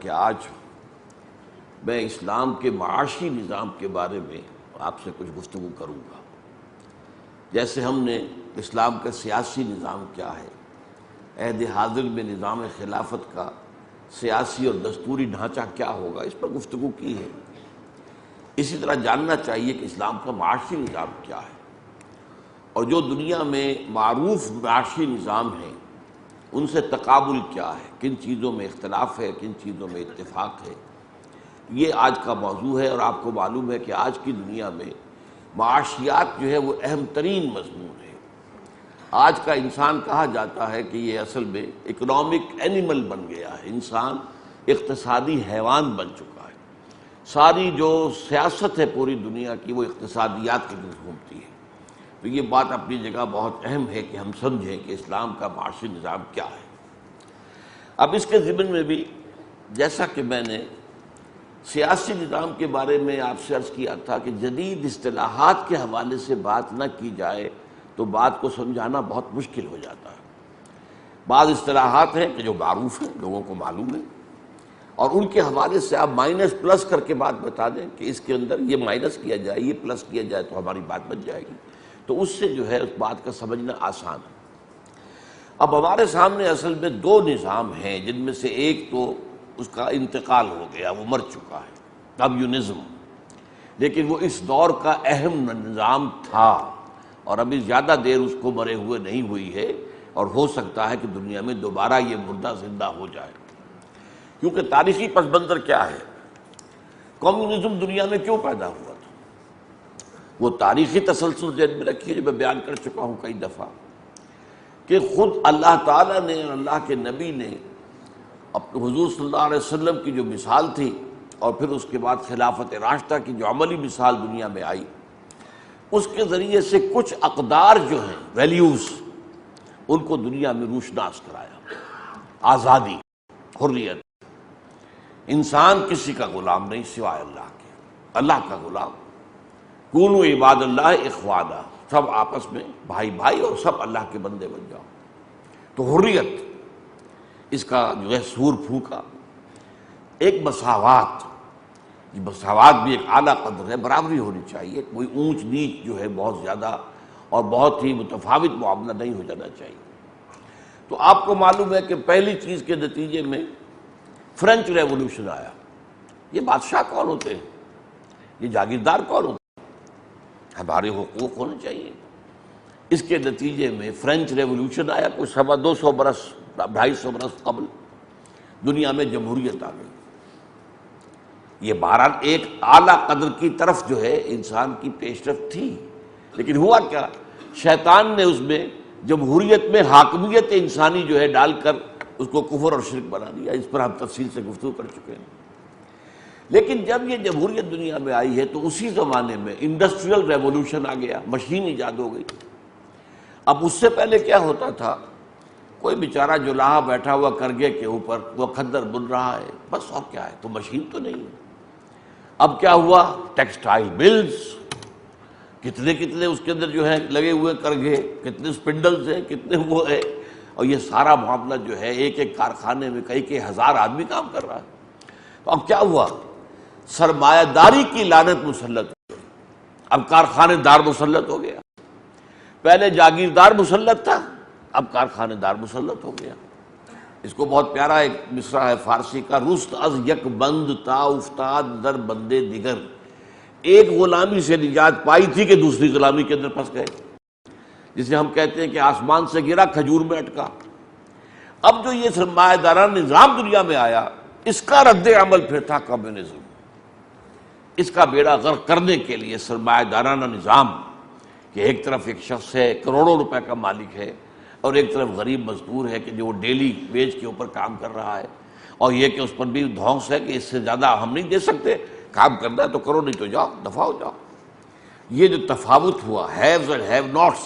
کہ آج میں اسلام کے معاشی نظام کے بارے میں آپ سے کچھ گفتگو کروں گا۔ جیسے ہم نے اسلام کا سیاسی نظام کیا ہے، عہد حاضر میں نظام خلافت کا سیاسی اور دستوری ڈھانچہ کیا ہوگا، اس پر گفتگو کی ہے۔ اسی طرح جاننا چاہیے کہ اسلام کا معاشی نظام کیا ہے، اور جو دنیا میں معروف معاشی نظام ہیں ان سے تقابل کیا ہے، کن چیزوں میں اختلاف ہے، کن چیزوں میں اتفاق ہے۔ یہ آج کا موضوع ہے، اور آپ کو معلوم ہے کہ آج کی دنیا میں معاشیات جو ہے وہ اہم ترین مضمون ہے۔ آج کا انسان کہا جاتا ہے کہ یہ اصل میں اکنامک اینیمل بن گیا ہے، انسان اقتصادی حیوان بن چکا ہے۔ ساری جو سیاست ہے پوری دنیا کی وہ اقتصادیات کی طرف گھومتی ہے۔ تو یہ بات اپنی جگہ بہت اہم ہے کہ ہم سمجھیں کہ اسلام کا معاشی نظام کیا ہے۔ اب اس کے ضمن میں بھی جیسا کہ میں نے سیاسی نظام کے بارے میں آپ سے عرض کیا تھا کہ جدید اصطلاحات کے حوالے سے بات نہ کی جائے تو بات کو سمجھانا بہت مشکل ہو جاتا ہے۔ بعض اصطلاحات ہیں کہ جو معروف ہیں، لوگوں کو معلوم ہے، اور ان کے حوالے سے آپ مائنس پلس کر کے بات بتا دیں کہ اس کے اندر یہ مائنس کیا جائے، یہ پلس کیا جائے تو ہماری بات بن جائے گی، تو اس سے جو ہے اس بات کا سمجھنا آسان ہے۔ اب ہمارے سامنے اصل میں دو نظام ہیں، جن میں سے ایک تو اس کا انتقال ہو گیا، وہ مر چکا ہے، کمیونزم، لیکن وہ اس دور کا اہم نظام تھا، اور ابھی زیادہ دیر اس کو مرے ہوئے نہیں ہوئی ہے، اور ہو سکتا ہے کہ دنیا میں دوبارہ یہ مردہ زندہ ہو جائے۔ کیونکہ تاریخی پس منظر کیا ہے، کمیونزم دنیا میں کیوں پیدا ہوا تھا، وہ تاریخی تسلسل ذہن میں رکھیے جو میں بیان کر چکا ہوں کئی دفعہ، کہ خود اللہ تعالیٰ نے اور اللہ کے نبی نے اپنے حضور صلی اللہ علیہ وسلم کی جو مثال تھی، اور پھر اس کے بعد خلافت راشدہ کی جو عملی مثال دنیا میں آئی، اس کے ذریعے سے کچھ اقدار جو ہیں، ویلیوز، ان کو دنیا میں روشناس کرایا۔ آزادی، حریت، انسان کسی کا غلام نہیں سوائے اللہ کے، اللہ کا غلام، کونوا عباد اللہ اخوانا، سب آپس میں بھائی بھائی اور سب اللہ کے بندے بن جاؤ۔ تو حریت، اس کا جو ہے سور پھونکا۔ ایک مساوات، یہ مساوات بھی ایک اعلیٰ قدر ہے، برابری ہونی چاہیے، کوئی اونچ نیچ جو ہے بہت زیادہ اور بہت ہی متفاوت معاملہ نہیں ہو جانا چاہیے۔ تو آپ کو معلوم ہے کہ پہلی چیز کے نتیجے میں فرینچ ریولوشن آیا۔ یہ بادشاہ کون ہوتے ہیں، یہ جاگیردار کون ہوتے ہیں، ہمارے حقوق ہونے چاہیے۔ اس کے نتیجے میں فرینچ ریولوشن آیا، کچھ 250 برس 250 برس قبل دنیا میں جمہوریت آ گئی۔ یہ بہرحال ایک اعلیٰ قدر کی طرف جو ہے انسان کی پیش رفت تھی، لیکن ہوا کیا، شیطان نے اس میں جمہوریت میں حاکمیت انسانی جو ہے ڈال کر اس کو کفر اور شرک بنا دیا۔ اس پر ہم تفصیل سے گفتگو کر چکے ہیں۔ لیکن جب یہ جمہوریت دنیا میں آئی ہے تو اسی زمانے میں انڈسٹریل ریولوشن آ گیا، مشین ایجاد ہو گئی۔ اب اس سے پہلے کیا ہوتا تھا، کوئی بیچارہ جو لاہا بیٹھا ہوا کرگے کے اوپر وہ کھدر بن رہا ہے، بس، اور کیا ہے، تو مشین تو نہیں ہے۔ اب کیا ہوا، ٹیکسٹائل ملز، کتنے کتنے اس کے اندر جو ہے لگے ہوئے کرگے، کتنے سپنڈلز ہیں، کتنے وہ ہے، اور یہ سارا معاملہ جو ہے ایک ایک کارخانے میں کئی ہزار آدمی کام کر رہا ہے۔ تو اب کیا ہوا، سرمایہ داری کی لعنت مسلط ہو گئی، اب کارخانے دار مسلط ہو گیا۔ پہلے جاگیردار مسلط تھا، اب کارخانے دار مسلط ہو گیا۔ اس کو بہت پیارا ایک مصرع ہے فارسی کا، رست از یک بند تا افتاد در بندے دیگر، ایک غلامی سے نجات پائی تھی کہ دوسری غلامی کے اندر پھنس گئے، جسے ہم کہتے ہیں کہ آسمان سے گرا کھجور میں اٹکا۔ اب جو یہ سرمایہ دارانہ نظام دنیا میں آیا، اس کا رد عمل پھر تھا کمیونزم۔ اس کا بیڑا غرق کرنے کے لیے سرمایہ دارانہ نظام کہ ایک طرف ایک شخص ہے کروڑوں روپے کا مالک ہے، اور ایک طرف غریب مزدور ہے کہ جو ڈیلی ویج کے اوپر کام کر رہا ہے، اور یہ کہ اس پر بھی دھونس ہے کہ اس سے زیادہ ہم نہیں دے سکتے، کام کرنا ہے تو کرو، نہیں تو جاؤ، دفع ہو جاؤ۔ یہ جو تفاوت ہوا، ہیوز اور ہیو ناٹس،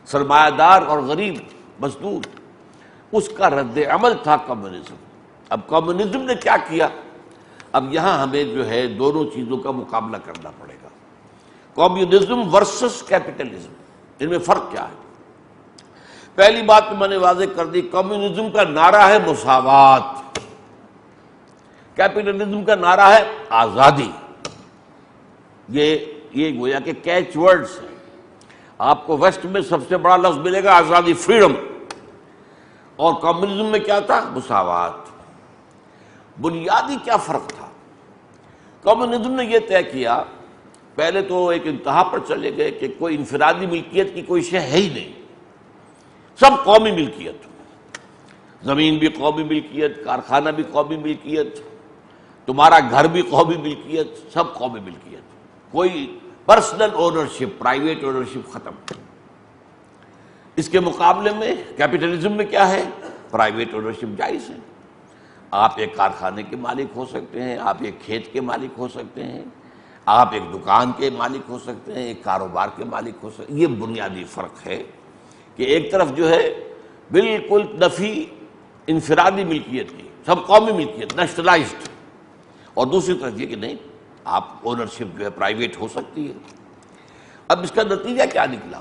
سرمایہ دار اور غریب مزدور، اس کا رد عمل تھا کمیونزم۔ اب کمیونزم نے کیا کیا، اب یہاں ہمیں جو ہے دونوں چیزوں کا مقابلہ کرنا پڑے گا، کمیونزم ورسس کیپٹلزم، ان میں فرق کیا ہے۔ پہلی بات تو میں نے واضح کر دی، کمیونزم کا نعرہ ہے مساوات، کیپٹلزم کا نعرہ ہے آزادی. یہ گویا کہ کیچ ورڈز ہیں. آپ کو ویسٹ میں سب سے بڑا لفظ ملے گا آزادی، فریڈم. اور کمیونزم میں کیا تھا؟ مساوات. بنیادی کیا فرق تھا؟ کمیونزم نے یہ طے کیا، پہلے تو ایک انتہا پر چلے گئے کہ کوئی انفرادی ملکیت کی کوئی شے ہے ہی نہیں، سب قومی ملکیت. زمین بھی قومی ملکیت، کارخانہ بھی قومی ملکیت، تمہارا گھر بھی قومی ملکیت، سب قومی ملکیت. کوئی پرسنل اونرشپ، پرائیویٹ اونرشپ ختم. اس کے مقابلے میں کیپٹلزم میں کیا ہے؟ پرائیویٹ اونرشپ جائز ہے. آپ ایک کارخانے کے مالک ہو سکتے ہیں، آپ ایک کھیت کے مالک ہو سکتے ہیں، آپ ایک دکان کے مالک ہو سکتے ہیں، ایک کاروبار کے مالک ہو سکتے ہیں. یہ بنیادی فرق ہے کہ ایک طرف جو ہے بالکل نفی انفرادی ملکیت کی، سب قومی ملکیت، نیشنلائزڈ، اور دوسری طرف یہ کہ نہیں، آپ اونرشپ جو ہے پرائیویٹ ہو سکتی ہے. اب اس کا نتیجہ کیا نکلا؟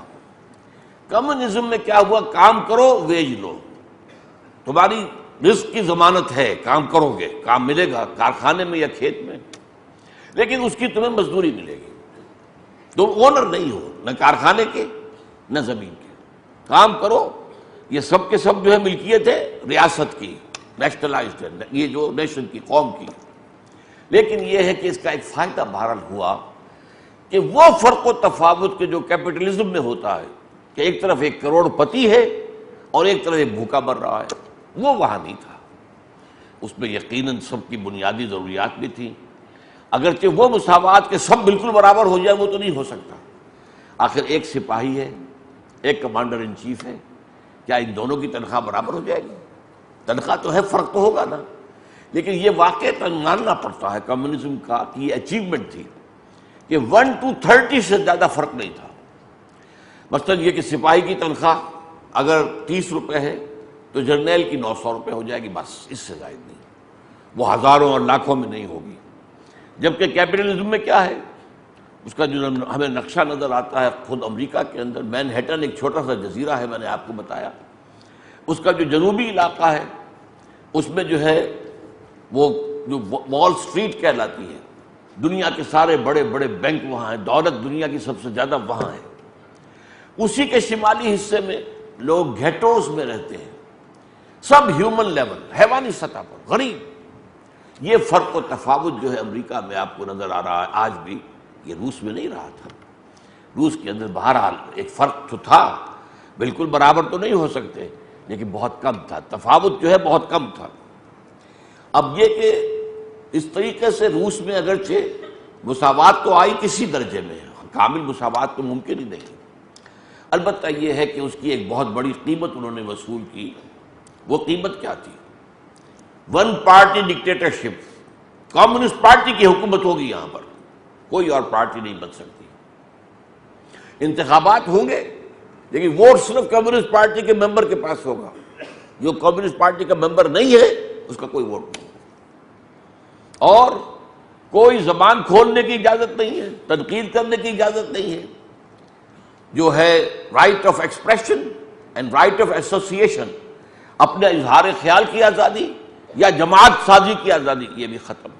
کمیونزم میں کیا ہوا؟ کام کرو ویج لو، تمہاری رزق کی ضمانت ہے، کام کرو گے کام ملے گا کارخانے میں یا کھیت میں، لیکن اس کی تمہیں مزدوری ملے گی. تم اونر نہیں ہو نہ کارخانے کے نہ زمین کے. کام کرو، یہ سب کے سب جو ہے ملکیت ہے ریاست کی، نیشنلائزڈ ہے، یہ جو نیشن کی، قوم کی. لیکن یہ ہے کہ اس کا ایک فائدہ بہرحال ہوا کہ وہ فرق و تفاوت کے جو کیپٹلزم میں ہوتا ہے کہ ایک طرف ایک کروڑ پتی ہے اور ایک طرف ایک بھوکا مر رہا ہے، وہ وہاں نہیں تھا. اس میں یقیناً سب کی بنیادی ضروریات بھی تھیں. اگرچہ وہ مساوات کے سب بالکل برابر ہو جائے وہ تو نہیں ہو سکتا. آخر ایک سپاہی ہے، ایک کمانڈر ان چیف ہے، کیا ان دونوں کی تنخواہ برابر ہو جائے گی؟ تنخواہ تو ہے، فرق تو ہوگا نا. لیکن یہ واقعہ ماننا پڑتا ہے کمیونزم کا کہ یہ اچیومنٹ تھی کہ 1 to 30 سے زیادہ فرق نہیں تھا. مثلا یہ کہ سپاہی کی تنخواہ اگر 30 روپے ہے تو جرنیل کی 900 روپے ہو جائے گی، بس اس سے زائد نہیں. وہ ہزاروں اور لاکھوں میں نہیں ہوگی. جبکہ کیپٹلزم میں کیا ہے؟ اس کا جو ہمیں نقشہ نظر آتا ہے خود امریکہ کے اندر، مینہٹن ایک چھوٹا سا جزیرہ ہے، میں نے آپ کو بتایا. اس کا جو جنوبی علاقہ ہے اس میں جو ہے وہ جو وال سٹریٹ کہلاتی ہے، دنیا کے سارے بڑے بڑے بینک وہاں ہیں، دولت دنیا کی سب سے زیادہ وہاں ہے. اسی کے شمالی حصے میں لوگ گھیٹوز میں رہتے ہیں، سب ہیومن لیول، حیوانی سطح پر غریب. یہ فرق و تفاوت جو ہے امریکہ میں آپ کو نظر آ رہا ہے آج بھی، یہ روس میں نہیں رہا تھا. روس کے اندر بہرحال ایک فرق تو تھا، بالکل برابر تو نہیں ہو سکتے لیکن بہت کم تھا، تفاوت جو ہے بہت کم تھا. اب یہ کہ اس طریقے سے روس میں اگرچہ مساوات تو آئی کسی درجے میں، کامل مساوات تو ممکن ہی نہیں. البتہ یہ ہے کہ اس کی ایک بہت بڑی قیمت انہوں نے وصول کی. وہ قیمت کیا تھی؟ 1 پارٹی ڈکٹیٹرشپ. کمیونسٹ پارٹی کی حکومت ہوگی یہاں پر، کوئی اور پارٹی نہیں بن سکتی. انتخابات ہوں گے لیکن ووٹ صرف کمیونسٹ پارٹی کے ممبر کے پاس ہوگا. جو کمیونسٹ پارٹی کا ممبر نہیں ہے اس کا کوئی ووٹ نہیں. اور کوئی زبان کھولنے کی اجازت نہیں ہے، تنقید کرنے کی اجازت نہیں ہے. جو ہے right of expression and right of association, اپنے اظہار خیال کی آزادی یا جماعت سازی کی آزادی، یہ بھی ختم.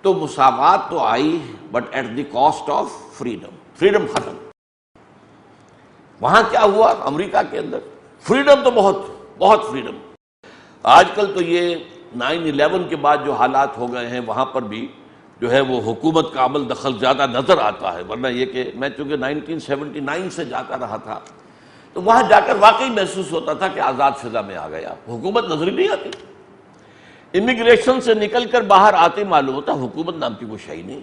تو مساوات تو آئی but at the cost of freedom. Freedom ختم. وہاں کیا ہوا امریکہ کے اندر؟ فریڈم تو بہت فریڈم. آج کل تو یہ 9/11 کے بعد جو حالات ہو گئے ہیں وہاں پر بھی جو ہے وہ حکومت کا عمل دخل زیادہ نظر آتا ہے. ورنہ یہ کہ میں چونکہ 1979 سے جاتا رہا تھا تو وہاں جا کر واقعی محسوس ہوتا تھا کہ آزاد فضا میں آ گیا، حکومت نظر ہی نہیں آتی. امیگریشن سے نکل کر باہر آتے معلوم ہوتا حکومت نام کی کوئی شے نہیں.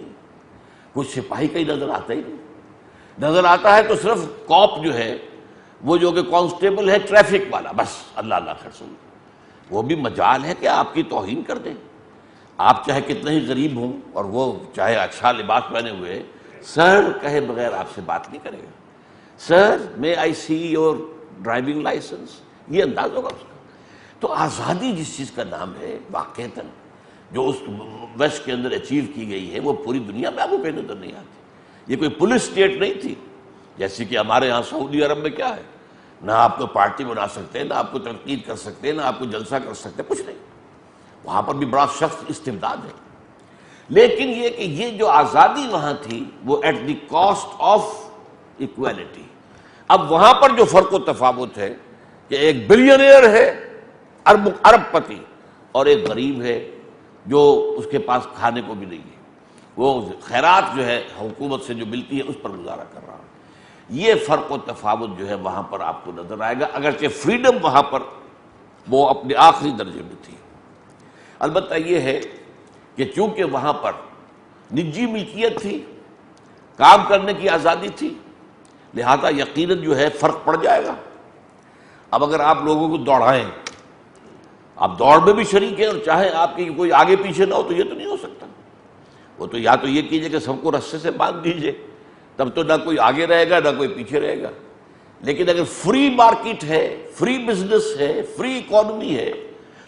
کچھ سپاہی کا ہی نظر آتا ہی نہیں. نظر آتا ہے تو صرف کاپ جو ہے وہ جو کہ کانسٹیبل ہے ٹریفک والا، بس اللہ اللہ خیر سن. وہ بھی مجال ہے کہ آپ کی توہین کر دیں. آپ چاہے کتنے ہی غریب ہوں اور وہ چاہے اچھا لباس پہنے ہوئے، سر کہے بغیر آپ سے بات نہیں کرے گا. سر میں آئی سی یور ڈرائیونگ لائسنس، یہ انداز ہوگا اس کا. تو آزادی جس چیز کا نام ہے واقعتاً جو اس ویسٹ کے اندر اچیو کی گئی ہے وہ پوری دنیا میں آپ کو کہیں نظر نہیں آتی. یہ کوئی پولیس اسٹیٹ نہیں تھی جیسے کہ ہمارے ہاں سعودی عرب میں کیا ہے، نہ آپ کو پارٹی بنا سکتے، نہ آپ کو تنقید کر سکتے، نہ آپ کو جلسہ کر سکتے، کچھ نہیں. وہاں پر بھی بڑا سخت استبداد ہے، لیکن یہ کہ یہ جو آزادی وہاں تھی وہ at the cost of equality. اب وہاں پر جو فرق و تفاوت ہے کہ ایک بلینئر ہے ارب پتی، اور ایک غریب ہے جو اس کے پاس کھانے کو بھی نہیں ہے، وہ خیرات جو ہے حکومت سے جو ملتی ہے اس پر گزارا کر رہا ہے۔ یہ فرق و تفاوت جو ہے وہاں پر آپ کو نظر آئے گا، اگرچہ فریڈم وہاں پر وہ اپنے آخری درجے میں تھی۔ البتہ یہ ہے کہ چونکہ وہاں پر نجی ملکیت تھی، کام کرنے کی آزادی تھی، لہذا یقیناً جو ہے فرق پڑ جائے گا۔ اب اگر آپ لوگوں کو دوڑائیں، آپ دوڑ میں بھی شریک ہیں اور چاہیں آپ کی کوئی آگے پیچھے نہ ہو، تو یہ تو نہیں ہو سکتا۔ وہ تو یا تو یہ کیجئے کہ سب کو رسے سے باندھ دیجئے، تب تو نہ کوئی آگے رہے گا نہ کوئی پیچھے رہے گا۔ لیکن اگر فری مارکیٹ ہے، فری بزنس ہے، فری اکانومی ہے،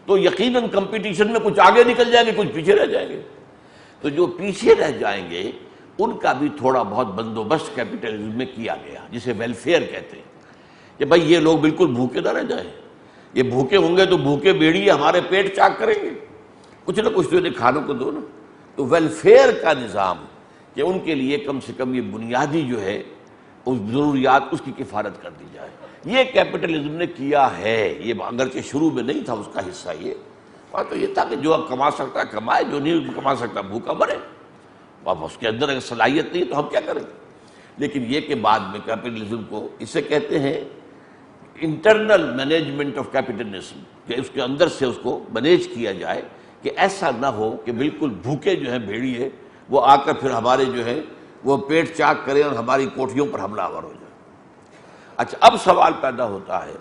تو یقیناً کمپٹیشن میں کچھ آگے نکل جائیں گے، کچھ پیچھے رہ جائیں گے۔ تو جو پیچھے رہ جائیں گے ان کا بھی تھوڑا بہت بندوبست کیپٹلزم میں کیا گیا، جسے ویلفیئر کہتے ہیں، کہ بھائی یہ لوگ بالکل بھوکے نہ رہ جائیں، یہ بھوکے ہوں گے تو بھوکے بیڑی ہمارے پیٹ چاک کریں گے، کچھ نہ کچھ تو انہیں کھانے کو دو نا۔ تو ویلفیئر کا نظام کہ ان کے لیے کم سے کم یہ بنیادی جو ہے اس ضروریات اس کی کفالت کر دی جائے، یہ کیپٹلزم نے کیا ہے۔ یہ اگرچہ شروع میں نہیں تھا اس کا حصہ، یہ اور تو یہ تھا کہ جو اب کما سکتا کمائے، جو نہیں کما سکتا بھوکا مرے، اب اس کے اندر اگر صلاحیت نہیں تو ہم کیا کریں۔ لیکن یہ کہ بعد میں کیپٹلزم کو اسے کہتے ہیں انٹرنل مینجمنٹ آف کیپٹلزم، کہ اس کے اندر سے اس کو مینیج کیا جائے کہ ایسا نہ ہو کہ بالکل بھوکے جو ہیں بھیڑیے وہ آ کر پھر ہمارے جو ہے وہ پیٹ چاک کریں اور ہماری کوٹھیوں پر حملہ آور ہو جائے۔ اچھا، اب سوال پیدا ہوتا ہے،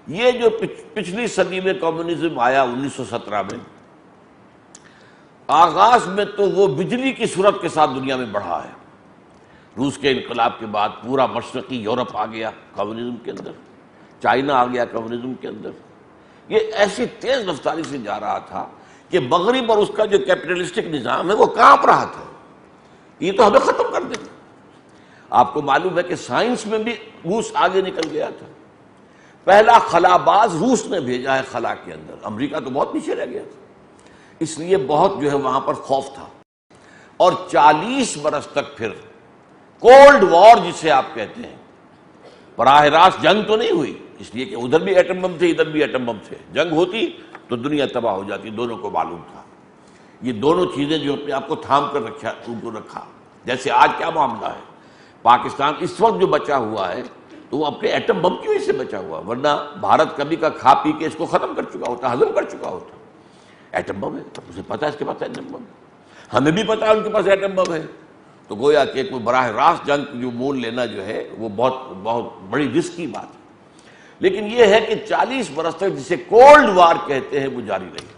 یہ جو پچھلی صدی میں کمیونزم آیا 1917 میں، آغاز میں تو وہ بجلی کی صورت کے ساتھ دنیا میں بڑھا ہے۔ روس کے انقلاب کے بعد پورا مشرقی یورپ آ گیا کمیونزم کے اندر، چائنا آ گیا کمیونزم کے اندر۔ یہ ایسی تیز رفتاری سے جا رہا تھا کہ مغرب اور اس کا جو کیپٹلسٹک نظام ہے وہ کانپ رہا تھا، یہ تو ہمیں ختم کر دیں۔ آپ کو معلوم ہے کہ سائنس میں بھی روس آگے نکل گیا تھا، پہلا خلا باز روس نے بھیجا ہے خلا کے اندر، امریکہ تو بہت پیچھے رہ گیا تھا، اس لیے بہت جو ہے وہاں پر خوف تھا۔ اور 40 برس تک پھر کولڈ وار جسے آپ کہتے ہیں، براہ راست جنگ تو نہیں ہوئی، اس لیے کہ ادھر بھی ایٹم بم تھے ادھر بھی ایٹم بم تھے، جنگ ہوتی تو دنیا تباہ ہو جاتی، دونوں کو معلوم تھا۔ یہ دونوں چیزیں جو اپنے آپ کو تھام کر رکھا، جیسے آج کیا معاملہ ہے، پاکستان اس وقت جو بچا ہوا ہے تو وہ اپنے ایٹم بم کی وجہ سے بچا ہوا، ورنہ بھارت کبھی کا کھا پی کے اس کو ختم کر چکا ہوتا، ہضم کر چکا ہوتا۔ ایٹم بم ہے، اسے پتا ہے اس کے پاس ایٹم بم ہے، ہمیں بھی پتا ہے ان کے پاس ایٹم بم ہے، تو گویا کہ کوئی براہ راست جنگ جو مول لینا جو ہے وہ بہت بہت بڑی رسک کی بات ہے۔ لیکن یہ ہے کہ 40 برس تک جسے کولڈ وار کہتے ہیں وہ جاری رہی۔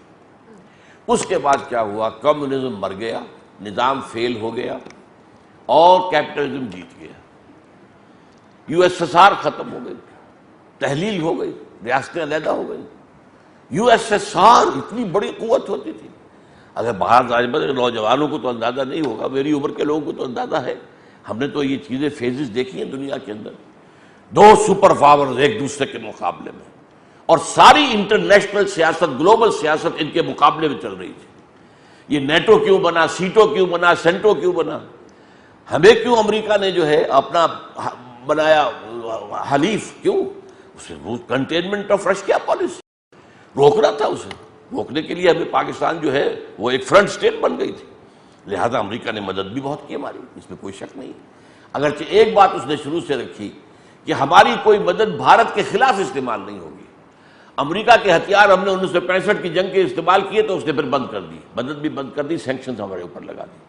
اس کے بعد کیا ہوا، کمیونزم مر گیا، نظام فیل ہو گیا اور کیپٹلزم جیت گیا، یو ایس ایس آر ختم ہو گئی، تحلیل ہو گئی، ریاستیں علیحدہ ہو گئی۔ یو ایس ایس آر اتنی بڑی قوت ہوتی تھی، اگر باہر نوجوانوں کو تو اندازہ نہیں ہوگا، میری عمر کے لوگوں کو تو اندازہ ہے، ہم نے تو یہ چیزیں فیزز دیکھی ہیں دنیا کے اندر، 2 سپر پاورز ایک دوسرے کے مقابلے میں، اور ساری انٹرنیشنل سیاست، گلوبل سیاست ان کے مقابلے میں چل رہی تھی۔ یہ نیٹو کیوں بنا، سیٹو کیوں بنا، سینٹو کیوں بنا، ہمیں کیوں امریکہ نے جو ہے اپنا بنایا حلیف، کیوں؟ اسے کنٹینمنٹ آف رشیا پالیسی، روکنا تھا، اسے روکنے کے لیے ہمیں پاکستان جو ہے وہ ایک فرنٹ سٹیٹ بن گئی تھی، لہذا امریکہ نے مدد بھی بہت کی ہماری، اس میں کوئی شک نہیں۔ اگرچہ ایک بات اس نے شروع سے رکھی کہ ہماری کوئی مدد بھارت کے خلاف استعمال نہیں ہوگی، امریکہ کے ہتھیار ہم نے 1965 کی جنگ کے استعمال کیے تو اس نے پھر بند کر دی، مدد بھی بند کر دی، سینکشنز ہمارے اوپر لگا دی،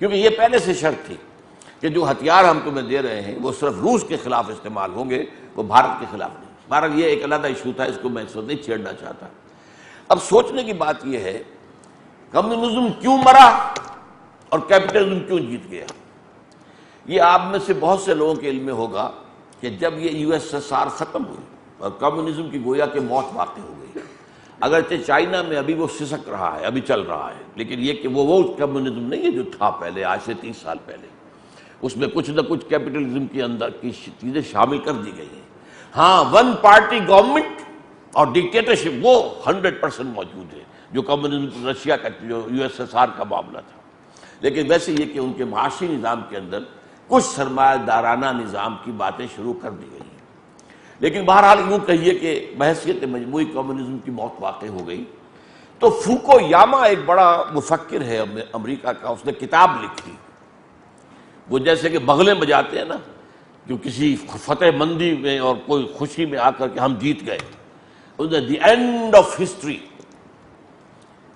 کیونکہ یہ پہلے سے شرط تھی کہ جو ہتھیار ہم تمہیں دے رہے ہیں وہ صرف روس کے خلاف استعمال ہوں گے، وہ بھارت کے خلاف نہیں۔ بہرحال یہ ایک علیحدہ ایشو تھا، اس کو میں اس وقت نہیں چھیڑنا چاہتا۔ اب سوچنے کی بات یہ ہے، کمیونزم کیوں مرا اور کیپٹلزم کیوں جیت گیا؟ یہ آپ میں سے بہت سے لوگوں کے علم میں ہوگا کہ جب یہ یو ایس ایس آر ختم ہوئی اور کمیونزم کی گویا کہ موت واقع ہو گئی، اگرچہ چائنا میں ابھی وہ سسک رہا ہے، ابھی چل رہا ہے، لیکن یہ کہ وہ کمیونزم نہیں ہے جو تھا پہلے، آج سے 30 سال پہلے، اس میں کچھ نہ کچھ کیپٹلزم کے اندر کی چیزیں شامل کر دی گئی ہیں۔ ہاں، ون پارٹی گورنمنٹ اور ڈکٹیٹرشپ وہ 100% موجود ہے، جو کمیونزم رشیا کا جو USSR کا معاملہ تھا. لیکن ویسے یہ کہ ان کے معاشی نظام کے اندر کچھ سرمایہ دارانہ نظام کی باتیں شروع کر دی گئی ہیں. لیکن بہرحال یوں کہیے کہ بحیثیت مجموعی کمیونزم کی موت واقع ہو گئی. تو فوکو یاما ایک بڑا مفکر ہے امریکہ کا، اس نے کتاب لکھی. وہ جیسے کہ بغلیں بجاتے ہیں نا، جو کسی فتح مندی میں اور کوئی خوشی میں آ کر کے ہم جیت گئے، اس نے دی اینڈ آف ہسٹری.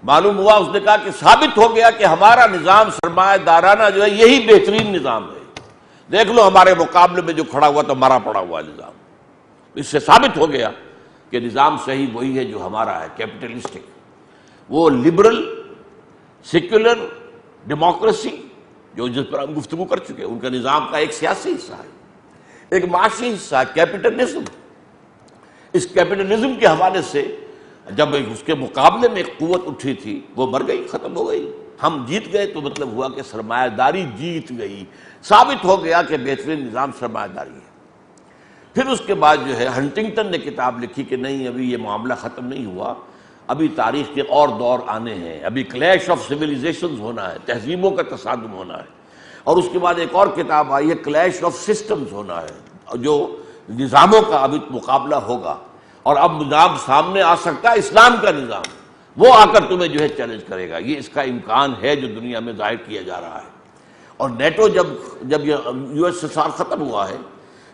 معلوم ہوا، اس نے کہا کہ ثابت ہو گیا کہ ہمارا نظام سرمایہ دارانہ جو ہے یہی بہترین نظام ہے. دیکھ لو ہمارے مقابلے میں جو کھڑا ہوا تو مرا پڑا ہوا نظام. اس سے ثابت ہو گیا کہ نظام صحیح وہی ہے جو ہمارا ہے، کیپٹلسٹک. وہ لبرل سیکولر ڈیموکریسی جو جس پر ہم گفتگو کر چکے، ان کا نظام کا ایک سیاسی حصہ ہے، ایک معاشی حصہ ہے کیپٹلزم. اس کیپٹلزم کے حوالے سے جب اس کے مقابلے میں ایک قوت اٹھی تھی، وہ مر گئی، ختم ہو گئی. ہم جیت گئے تو مطلب ہوا کہ سرمایہ داری جیت گئی. ثابت ہو گیا کہ بہترین نظام سرمایہ داری ہے. پھر اس کے بعد جو ہے ہنٹنگٹن نے کتاب لکھی کہ نہیں، ابھی یہ معاملہ ختم نہیں ہوا، ابھی تاریخ کے اور دور آنے ہیں، ابھی کلیش آف سویلائزیشنز ہونا ہے، تہذیبوں کا تصادم ہونا ہے. اور اس کے بعد ایک اور کتاب آئی ہے، کلیش آف سسٹمز ہونا ہے، جو نظاموں کا ابھی مقابلہ ہوگا. اور اب نظام سامنے آ سکتا ہے، اسلام کا نظام، وہ آ کر تمہیں جو ہے چیلنج کرے گا. یہ اس کا امکان ہے جو دنیا میں ظاہر کیا جا رہا ہے. اور نیٹو جب یہ USSR ختم ہوا ہے،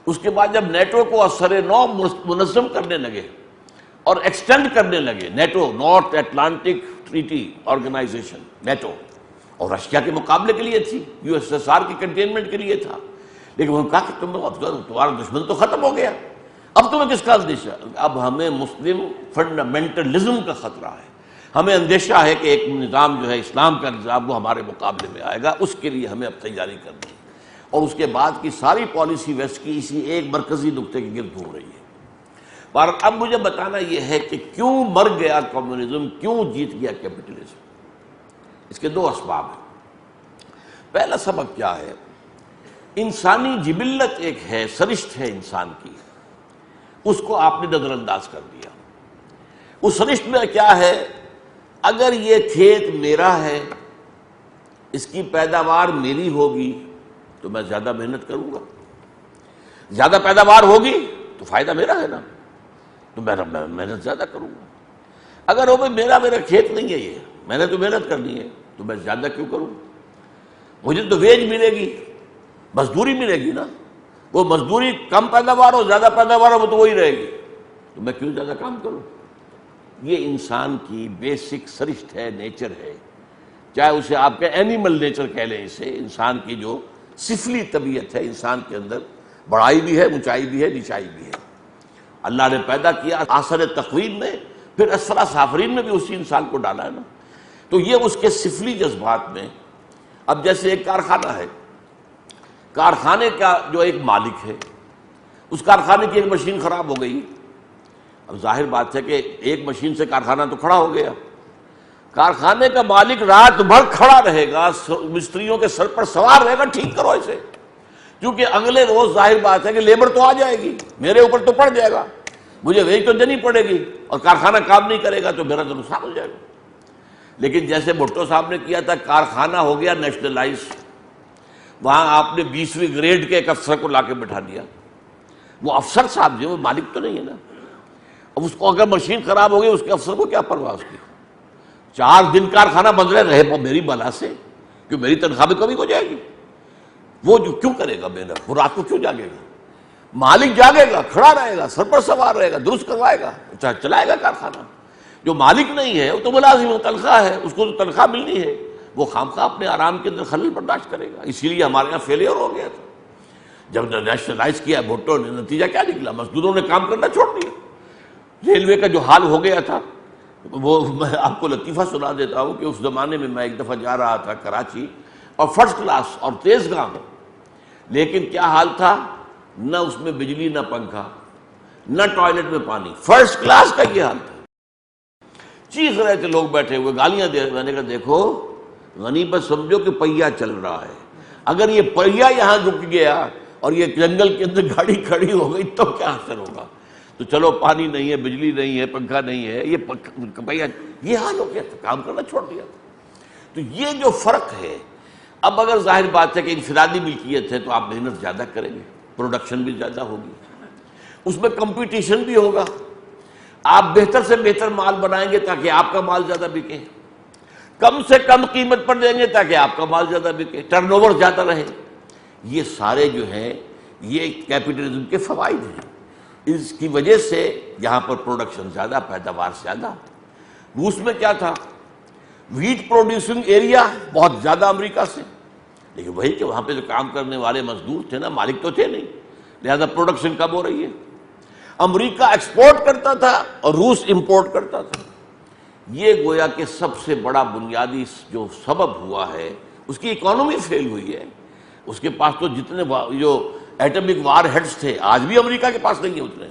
اس کے بعد جب نیٹو کو اثر نو منظم کرنے لگے اور ایکسٹینڈ کرنے لگے، NATO North Atlantic Treaty Organization NATO, اور رشیا کے مقابلے کے لیے تھی، USSR کی کنٹینمنٹ کے لیے تھا. لیکن انہوں نے کہا کہ تمہارا دشمن تو ختم ہو گیا، اب تمہیں کس کا اندیشہ؟ اب ہمیں مسلم فنڈامنٹلزم کا خطرہ ہے. ہمیں اندیشہ ہے کہ ایک نظام جو ہے اسلام کا نظام، وہ ہمارے مقابلے میں آئے گا. اس کے لیے ہمیں اب تیاری کرنی ہے. اور اس کے بعد کی ساری پالیسی ویسٹ کی اسی ایک مرکزی نقطے کے گرد گھوم رہی ہے. پر اب مجھے بتانا یہ ہے کہ کیوں مر گیا کمیونزم، کیوں جیت گیا کیپٹلزم. اس کے دو اسباب ہیں. پہلا سبب کیا ہے؟ انسانی جبلت ایک ہے، سرشت ہے انسان کی، اس کو آپ نے نظر انداز کر دیا. اس سرشت میں کیا ہے؟ اگر یہ کھیت میرا ہے، اس کی پیداوار میری ہوگی تو میں زیادہ محنت کروں گا. زیادہ پیداوار ہوگی تو فائدہ میرا ہے نا، تو میں محنت زیادہ کروں گا. اگر وہ میرا کھیت نہیں ہے، یہ میں نے تو محنت کرنی ہے تو میں زیادہ کیوں کروں؟ مجھے تو ویج ملے گی، مزدوری ملے گی نا. وہ مزدوری کم پیداوار ہو زیادہ پیداوار ہو وہ تو وہی رہے گی، تو میں کیوں زیادہ کام کروں؟ یہ انسان کی بیسک سرشت ہے، نیچر ہے. چاہے اسے آپ کے اینیمل نیچر کہہ لیں، اسے انسان کی جو سفلی طبیعت ہے. انسان کے اندر بڑائی بھی ہے، اونچائی بھی ہے، نیچائی بھی ہے. اللہ نے پیدا کیا آثر تقویم میں، پھر اسفل سافلین میں بھی اسی انسان کو ڈالا ہے نا. تو یہ اس کے سفلی جذبات میں. اب جیسے ایک کارخانہ ہے، کارخانے کا جو ایک مالک ہے، اس کارخانے کی ایک مشین خراب ہو گئی. اب ظاہر بات ہے کہ ایک مشین سے کارخانہ تو کھڑا ہو گیا. کارخانے کا مالک رات بھر کھڑا رہے گا، مستریوں کے سر پر سوار رہے گا، ٹھیک کرو اسے، کیونکہ اگلے روز ظاہر بات ہے کہ لیبر تو آ جائے گی، میرے اوپر تو پڑ جائے گا، مجھے ویج تو دینی پڑے گی، اور کارخانہ کام نہیں کرے گا تو میرا تو نقصان ہو جائے گا. لیکن جیسے بھٹو صاحب نے کیا تھا، کارخانہ ہو گیا نیشنلائز. وہاں آپ نے 20ویں گریڈ کے ایک افسر کو لا کے بٹھا دیا. وہ افسر صاحب جو وہ مالک تو نہیں ہے نا. اب اس کو اگر مشین خراب ہو گئی، اس کے افسر کو کیا پرواہ اس کی؟ 4 دن کارخانہ بند رہے میری بلا سے، کہ میری تنخواہ میں کمی ہو جائے گی. وہ جو کیوں کرے گا محنت؟ وہ رات کو کیوں جاگے گا؟ مالک جاگے گا، کھڑا رہے گا، سر پر سوار رہے گا، درست کروائے گا، چلائے گا کارخانہ. جو مالک نہیں ہے وہ تو ملازم ہے، تنخواہ ہے، اس کو تو تنخواہ ملنی ہے، وہ خامخواہ اپنے آرام کے اندر خلل برداشت کرے گا. اسی لیے ہمارے یہاں فیلئر ہو گیا تھا. جب نیشنلائز کیا بھٹو نے، نتیجہ کیا نکلا؟ مزدوروں نے کام کرنا چھوڑ دیا. ریلوے کا جو حال ہو گیا تھا، وہ میں آپ کو لطیفہ سنا دیتا ہوں کہ اس زمانے میں ایک دفعہ جا رہا تھا کراچی، اور فرسٹ کلاس اور تیز گاں، لیکن کیا حال تھا؟ نہ اس میں بجلی، نہ پنکھا، نہ ٹوائلٹ میں پانی. فرسٹ کلاس کا یہ حال تھا. چیخ رہے تھے لوگ بیٹھے ہوئے، گالیاں دے رہے. میں نے کہا دیکھو غنیمت سمجھو کہ پہیا چل رہا ہے. اگر یہ پہیا یہاں رک گیا اور یہ جنگل کے اندر گاڑی کھڑی ہو گئی تو کیا اثر ہوگا؟ تو چلو پانی نہیں ہے، بجلی نہیں ہے، پنکھا نہیں ہے، یہ حال ہو گیا تھا، کام کرنا چھوڑ دیا۔ تو یہ جو فرق ہے، اب اگر ظاہر بات ہے کہ انفرادی ملکیت ہے تو آپ محنت زیادہ کریں گے، پروڈکشن بھی زیادہ ہوگی، اس میں کمپٹیشن بھی ہوگا، آپ بہتر سے بہتر مال بنائیں گے تاکہ آپ کا مال زیادہ بکے، کم سے کم قیمت پر دیں گے تاکہ آپ کا مال زیادہ بکے، ٹرن اوور زیادہ رہے۔ یہ سارے جو ہیں یہ کیپٹلزم کے فوائد ہیں۔ اس کی وجہ سے یہاں پر پروڈکشن زیادہ، پیداوار زیادہ۔ روس میں کیا تھا؟ ویٹ پروڈیوسنگ ایریا بہت زیادہ امریکہ سے، لیکن وہی کہ وہاں پہ جو کام کرنے والے مزدور تھے نا، مالک تو تھے نہیں، لہذا پروڈکشن کم ہو رہی ہے۔ امریکہ ایکسپورٹ کرتا تھا اور روس امپورٹ کرتا تھا۔ یہ گویا کہ سب سے بڑا بنیادی جو سبب ہوا ہے، اس کی اکانومی فیل ہوئی ہے۔ اس کے پاس تو جتنے جو ایٹمک وار ہیڈز تھے، آج بھی امریکہ کے پاس نہیں ہے اتنے،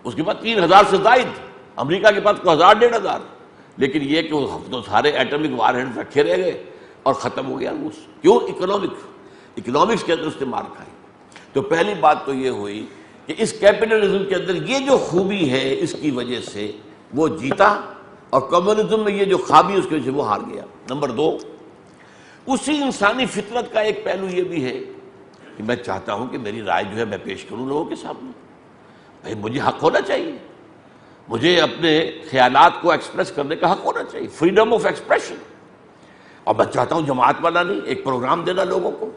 اس کے پاس 3000 سے زائد، امریکہ کے پاس 1000 1500، لیکن یہ کہ وہ تو سارے ایٹمک وار ہیڈز رکھے رہ گئے اور ختم ہو گیا روس۔ کیوں؟ اکنامکس کے اندر اس نے مار کھائی۔ تو پہلی بات تو یہ ہوئی کہ اس کیپٹلزم کے اندر یہ جو خوبی ہے، اس کی وجہ سے وہ جیتا، اور کمیونزم میں یہ جو خابی اس کی وجہ سے وہ ہار گیا۔ نمبر 2، اسی انسانی فطرت کا ایک پہلو یہ بھی ہے کہ میں چاہتا ہوں کہ میری رائے جو ہے میں پیش کروں لوگوں کے سامنے، بھائی مجھے حق ہونا چاہیے، مجھے اپنے خیالات کو ایکسپریس کرنے کا حق ہونا چاہیے، فریڈم آف ایکسپریشن۔ اور میں چاہتا ہوں جماعت بنانی، ایک پروگرام دینا لوگوں کو،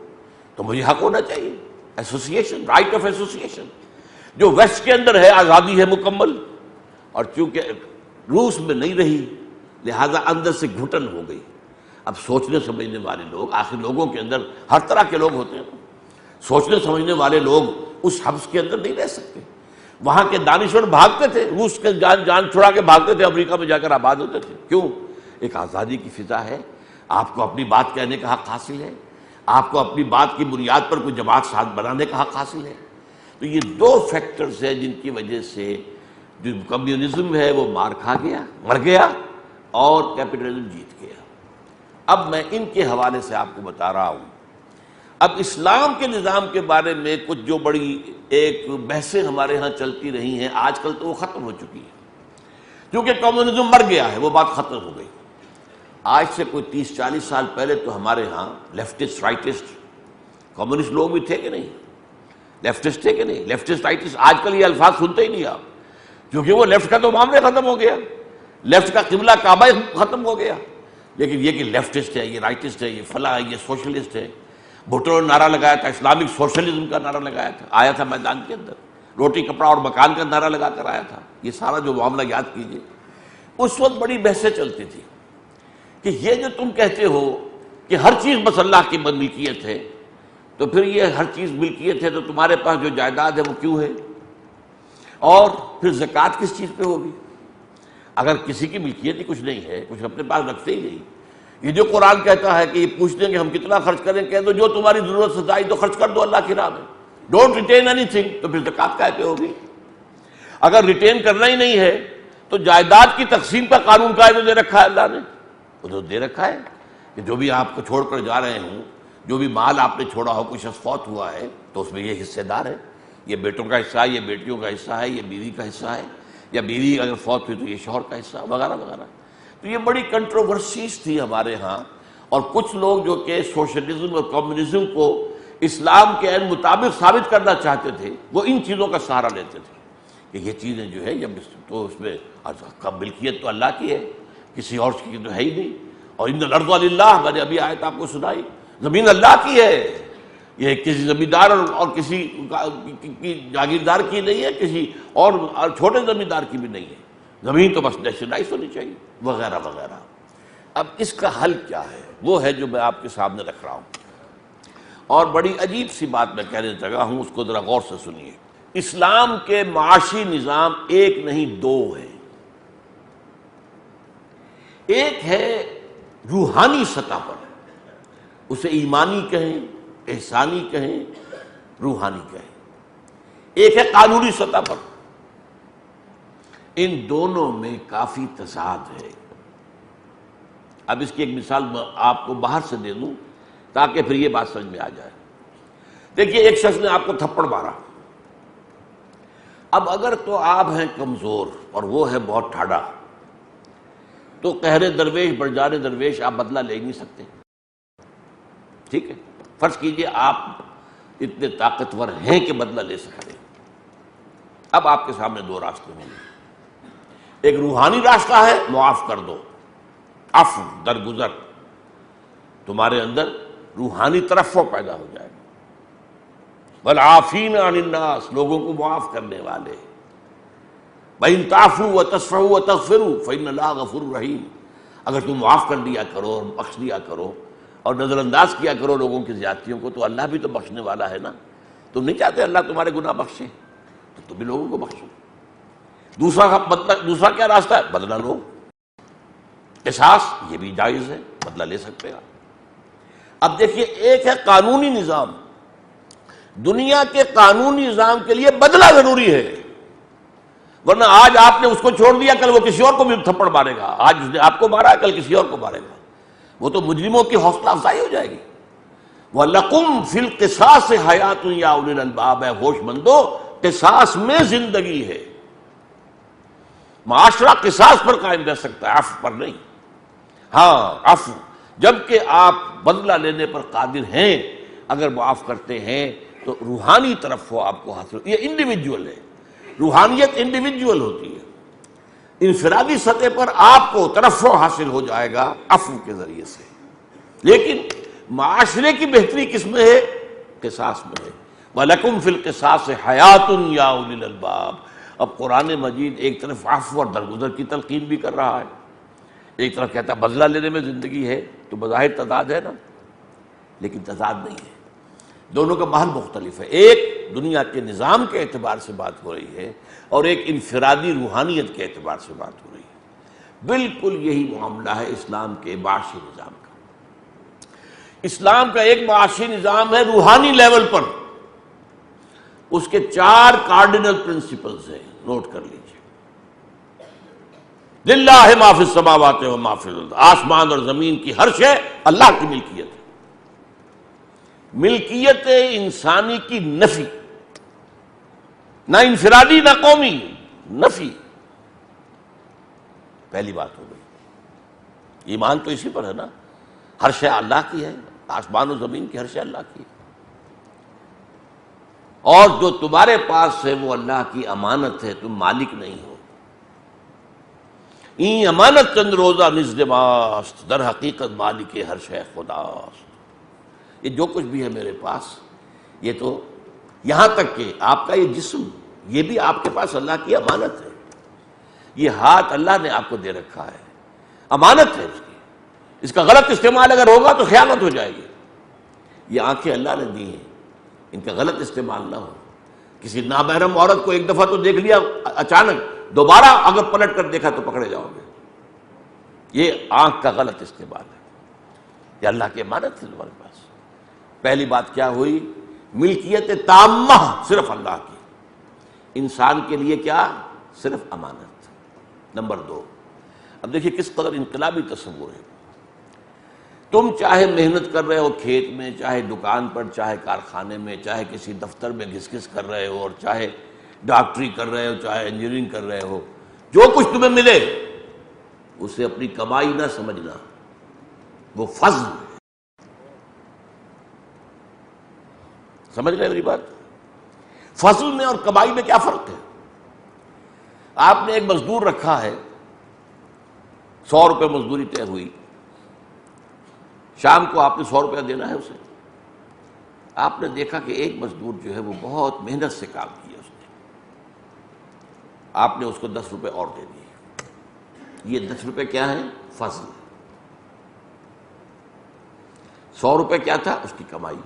تو مجھے حق ہونا چاہیے، ایسوسیشن، رائٹ آف ایسوسیشن، جو ویسٹ کے اندر ہے، آزادی ہے مکمل، اور چونکہ روس میں نہیں رہی لہذا اندر سے گھٹن ہو گئی۔ اب سوچنے سمجھنے والے لوگ، آخر لوگوں کے اندر ہر طرح کے لوگ ہوتے ہیں، سوچنے سمجھنے والے لوگ اس حبس کے اندر نہیں رہ سکتے۔ وہاں کے دانشور بھاگتے تھے، روس کے جان چھڑا کے بھاگتے تھے، امریکہ میں جا کر آباد ہوتے تھے۔ کیوں؟ ایک آزادی کی فضا ہے، آپ کو اپنی بات کہنے کا حق حاصل ہے، آپ کو اپنی بات کی بنیاد پر کوئی جماعت ساتھ بنانے کا حق حاصل ہے۔ تو یہ دو فیکٹرز ہیں جن کی وجہ سے جو کمیونزم ہے وہ مار کھا گیا، مر گیا، اور کیپٹلزم جیت گیا۔ اب میں ان کے حوالے سے آپ کو بتا رہا ہوں۔ اب اسلام کے نظام کے بارے میں کچھ جو بڑی ایک بحثیں ہمارے ہاں چلتی رہی ہیں، آج کل تو وہ ختم ہو چکی ہیں، کیونکہ کمیونزم مر گیا ہے، وہ بات ختم ہو گئی۔ آج سے کوئی 30-40 سال پہلے تو ہمارے ہاں لیفٹسٹ، رائٹسٹ، کمیونسٹ لوگ بھی تھے کہ نہیں؟ لیفٹسٹ تھے کہ نہیں؟ لیفٹسٹ، رائٹسٹ، آج کل یہ الفاظ سنتے ہی نہیں آپ، کیونکہ وہ لیفٹ کا تو معاملہ ختم ہو گیا، لیفٹ کا قبلہ کعبہ ختم ہو گیا۔ لیکن یہ کہ لیفٹسٹ ہے، یہ رائٹسٹ ہے، یہ فلاں ہے، یہ سوشلسٹ ہے۔ بھٹو نے نعرہ لگایا تھا، اسلامک سوشلزم کا نعرہ لگایا تھا، آیا تھا میدان کے اندر، روٹی کپڑا اور مکان کا نعرہ لگا کر آیا تھا۔ یہ سارا جو معاملہ یاد کیجئے، اس وقت بڑی بحثیں چلتی تھی کہ یہ جو تم کہتے ہو کہ ہر چیز بس اللہ کی ملکیت ہے، تو پھر یہ ہر چیز ملکیت ہے تو تمہارے پاس جو جائیداد ہے وہ کیوں ہے؟ اور پھر زکوٰۃ کس چیز پہ ہوگی؟ اگر کسی کی ملکیت ہی کچھ نہیں ہے، کچھ اپنے پاس رکھتے ہی نہیں، یہ جو قرآن کہتا ہے کہ یہ پوچھتے ہیں کہ ہم کتنا خرچ کریں، کہہ دو جو تمہاری ضرورت سے زائد تو خرچ کر دو اللہ کی راہ میں، ڈونٹ ریٹین اینی تھنگ، تو پھر زکوٰۃ کہتے ہوگی؟ اگر ریٹین کرنا ہی نہیں ہے تو جائیداد کی تقسیم کا قانون قائم دے رکھا ہے اللہ نے، وہ تو دے رکھا ہے کہ جو بھی آپ کو چھوڑ کر جا رہے ہوں، جو بھی مال آپ نے چھوڑا ہو، کوئی شخص فوت ہوا ہے تو اس میں یہ حصے دار ہے، یہ بیٹوں کا حصہ ہے، یہ بیٹیوں کا حصہ ہے، یہ بیوی کا حصہ ہے، یا بیوی اگر فوت ہوئی تو یہ شوہر کا حصہ، وغیرہ وغیرہ۔ تو یہ بڑی کنٹروورسیز تھی ہمارے ہاں، اور کچھ لوگ جو کہ سوشلزم اور کمیونزم کو اسلام کے عین مطابق ثابت کرنا چاہتے تھے، وہ ان چیزوں کا سہارا لیتے تھے کہ یہ چیزیں جو ہے جب تو اس میں ملکیت تو اللہ کی ہے، کسی اور کی تو ہے ہی نہیں، اور ان الارض للہ، میں نے ابھی آیت آپ کو سنائی، زمین اللہ کی ہے، یہ کسی زمیندار اور کسی کی جاگیردار کی نہیں ہے، کسی اور چھوٹے زمیندار کی بھی نہیں ہے، زمین تو بس نیشنلائز ہونی چاہیے، وغیرہ وغیرہ۔ اب اس کا حل کیا ہے؟ وہ ہے جو میں آپ کے سامنے رکھ رہا ہوں، اور بڑی عجیب سی بات میں کہنے لگا ہوں، اس کو ذرا غور سے سنیے۔ اسلام کے معاشی نظام ایک نہیں دو ہیں۔ ایک ہے روحانی سطح پر، اسے ایمانی کہیں، احسانی کہیں، روحانی کہیں۔ ایک ہے قانونی سطح پر۔ ان دونوں میں کافی تضاد ہے۔ اب اس کی ایک مثال میں آپ کو باہر سے دے دوں تاکہ پھر یہ بات سمجھ میں آ جائے۔ دیکھیے، ایک شخص نے آپ کو تھپڑ مارا، اب اگر تو آپ ہیں کمزور اور وہ ہے بہت ٹھاڑا، تو قہر درویش برجار درویش آپ بدلہ لے نہیں سکتے، ٹھیک ہے؟ فرض کیجئے آپ اتنے طاقتور ہیں کہ بدلہ لے سکتے ہیں۔ اب آپ کے سامنے دو راستے ہوں گے، ایک روحانی راستہ ہے، معاف کر دو، عفو، درگزر، تمہارے اندر روحانی ترفع پیدا ہو جائے گا، والعافین عن الناس، لوگوں کو معاف کرنے والے، وَإِن تَعْفُوا وَتَصْفَحُوا وَتَغْفِرُوا فَإِنَّ اللَّهَ غَفُورٌ رَحِيمٌ، اگر تم معاف کر دیا کرو اور بخش دیا کرو اور نظر انداز کیا کرو لوگوں کی زیادتیوں کو، تو اللہ بھی تو بخشنے والا ہے نا۔ تم نہیں چاہتے اللہ تمہارے گناہ بخشے، تو تم بھی لوگوں کو بخشو۔ دوسرا کیا راستہ ہے؟ بدلہ لو، قصاص، یہ بھی جائز ہے، بدلہ لے سکتے ہیں۔ اب دیکھیے، ایک ہے قانونی نظام، دنیا کے قانونی نظام کے لیے بدلہ ضروری ہے، ورنہ آج آپ نے اس کو چھوڑ دیا، کل وہ کسی اور کو بھی تھپڑ مارے گا، آج اس نے آپ کو مارا ہے، کل کسی اور کو مارے گا، وہ تو مجرموں کی حوصلہ افزائی ہو جائے گی۔ وَلَكُمْ فِي الْقِصَاصِ حَيَاةٌ يَا أُولِي الْأَلْبَابِ، ہے ہوش مندو، قصاص میں زندگی ہے، معاشرہ قصاص پر قائم رہ سکتا ہے، عفو پر نہیں۔ ہاں عفو، جبکہ آپ بدلہ لینے پر قادر ہیں، اگر معاف کرتے ہیں تو روحانی ترفع آپ کو حاصل، یہ انڈیویجول ہے، روحانیت انڈیویجول ہوتی ہے، انفرادی سطح پر آپ کو ترفع حاصل ہو جائے گا عفو کے ذریعے سے، لیکن معاشرے کی بہتری کس میں ہے؟ قصاص میں ہے۔ وَلَكُمْ فِي الْقِصَاصِ حَيَاةٌ يَا أُولِي الْأَلْبَابِ۔ اب قرآن مجید ایک طرف عفو اور درگزر کی تلقین بھی کر رہا ہے، ایک طرف کہتا ہے بدلہ لینے میں زندگی ہے، تو بظاہر تضاد ہے نا، لیکن تضاد نہیں ہے، دونوں کا محل مختلف ہے۔ ایک دنیا کے نظام کے اعتبار سے بات ہو رہی ہے اور ایک انفرادی روحانیت کے اعتبار سے بات ہو رہی ہے۔ بالکل یہی معاملہ ہے اسلام کے معاشی نظام کا۔ اسلام کا ایک معاشی نظام ہے روحانی لیول پر، اس کے 4 کارڈینل پرنسپلز ہیں، نوٹ کر لیجیے۔ للہ ما فی السماوات و ما فی الارض، آسمان اور زمین کی ہر شے اللہ کی ملکیت ہے۔ ملکیت انسانی کی نفی، نہ انفرادی نہ قومی، نفی، پہلی بات ہو گئی۔ ایمان تو اسی پر ہے نا، ہر شے اللہ کی ہے، آسمان و زمین کی ہر شے اللہ کی ہے، اور جو تمہارے پاس ہے وہ اللہ کی امانت ہے، تم مالک نہیں ہو۔ این امانت چند روزہ نزد ماست، در حقیقت مالک ہر شے خداست۔ یہ جو کچھ بھی ہے میرے پاس، یہ تو یہاں تک کہ آپ کا یہ جسم، یہ بھی آپ کے پاس اللہ کی امانت ہے۔ یہ ہاتھ اللہ نے آپ کو دے رکھا ہے، امانت ہے اس کی، اس کا غلط استعمال اگر ہوگا تو خیانت ہو جائے گی۔ یہ آنکھیں اللہ نے دی ہیں، ان کا غلط استعمال نہ ہو۔ کسی نامحرم عورت کو ایک دفعہ تو دیکھ لیا اچانک، دوبارہ اگر پلٹ کر دیکھا تو پکڑے جاؤ گے۔ یہ آنکھ کا غلط استعمال ہے، یہ اللہ کی امانت ہے تمہارے پاس۔ پہلی بات کیا ہوئی؟ ملکیت تامہ صرف اللہ کی، انسان کے لیے کیا؟ صرف امانت۔ نمبر 2، اب دیکھیے کس قدر انقلابی تصور ہے۔ تم چاہے محنت کر رہے ہو کھیت میں، چاہے دکان پر، چاہے کارخانے میں، چاہے کسی دفتر میں گھس گھس کر رہے ہو، اور چاہے ڈاکٹری کر رہے ہو، چاہے انجینئرنگ کر رہے ہو، جو کچھ تمہیں ملے اسے اپنی کمائی نہ سمجھنا، وہ فضل ہے۔ سمجھ رہے میری بات؟ فضل میں اور کمائی میں کیا فرق ہے؟ آپ نے ایک مزدور رکھا ہے، 100 روپے مزدوری طے ہوئی، شام کو آپ نے 100 روپیہ دینا ہے اسے۔ آپ نے دیکھا کہ ایک مزدور جو ہے وہ بہت محنت سے کام کیا اس نے، آپ نے اس کو 10 روپے اور دے دیے۔ یہ 10 روپے کیا ہیں؟ فضل۔ 100 روپے کیا تھا؟ اس کی کمائی۔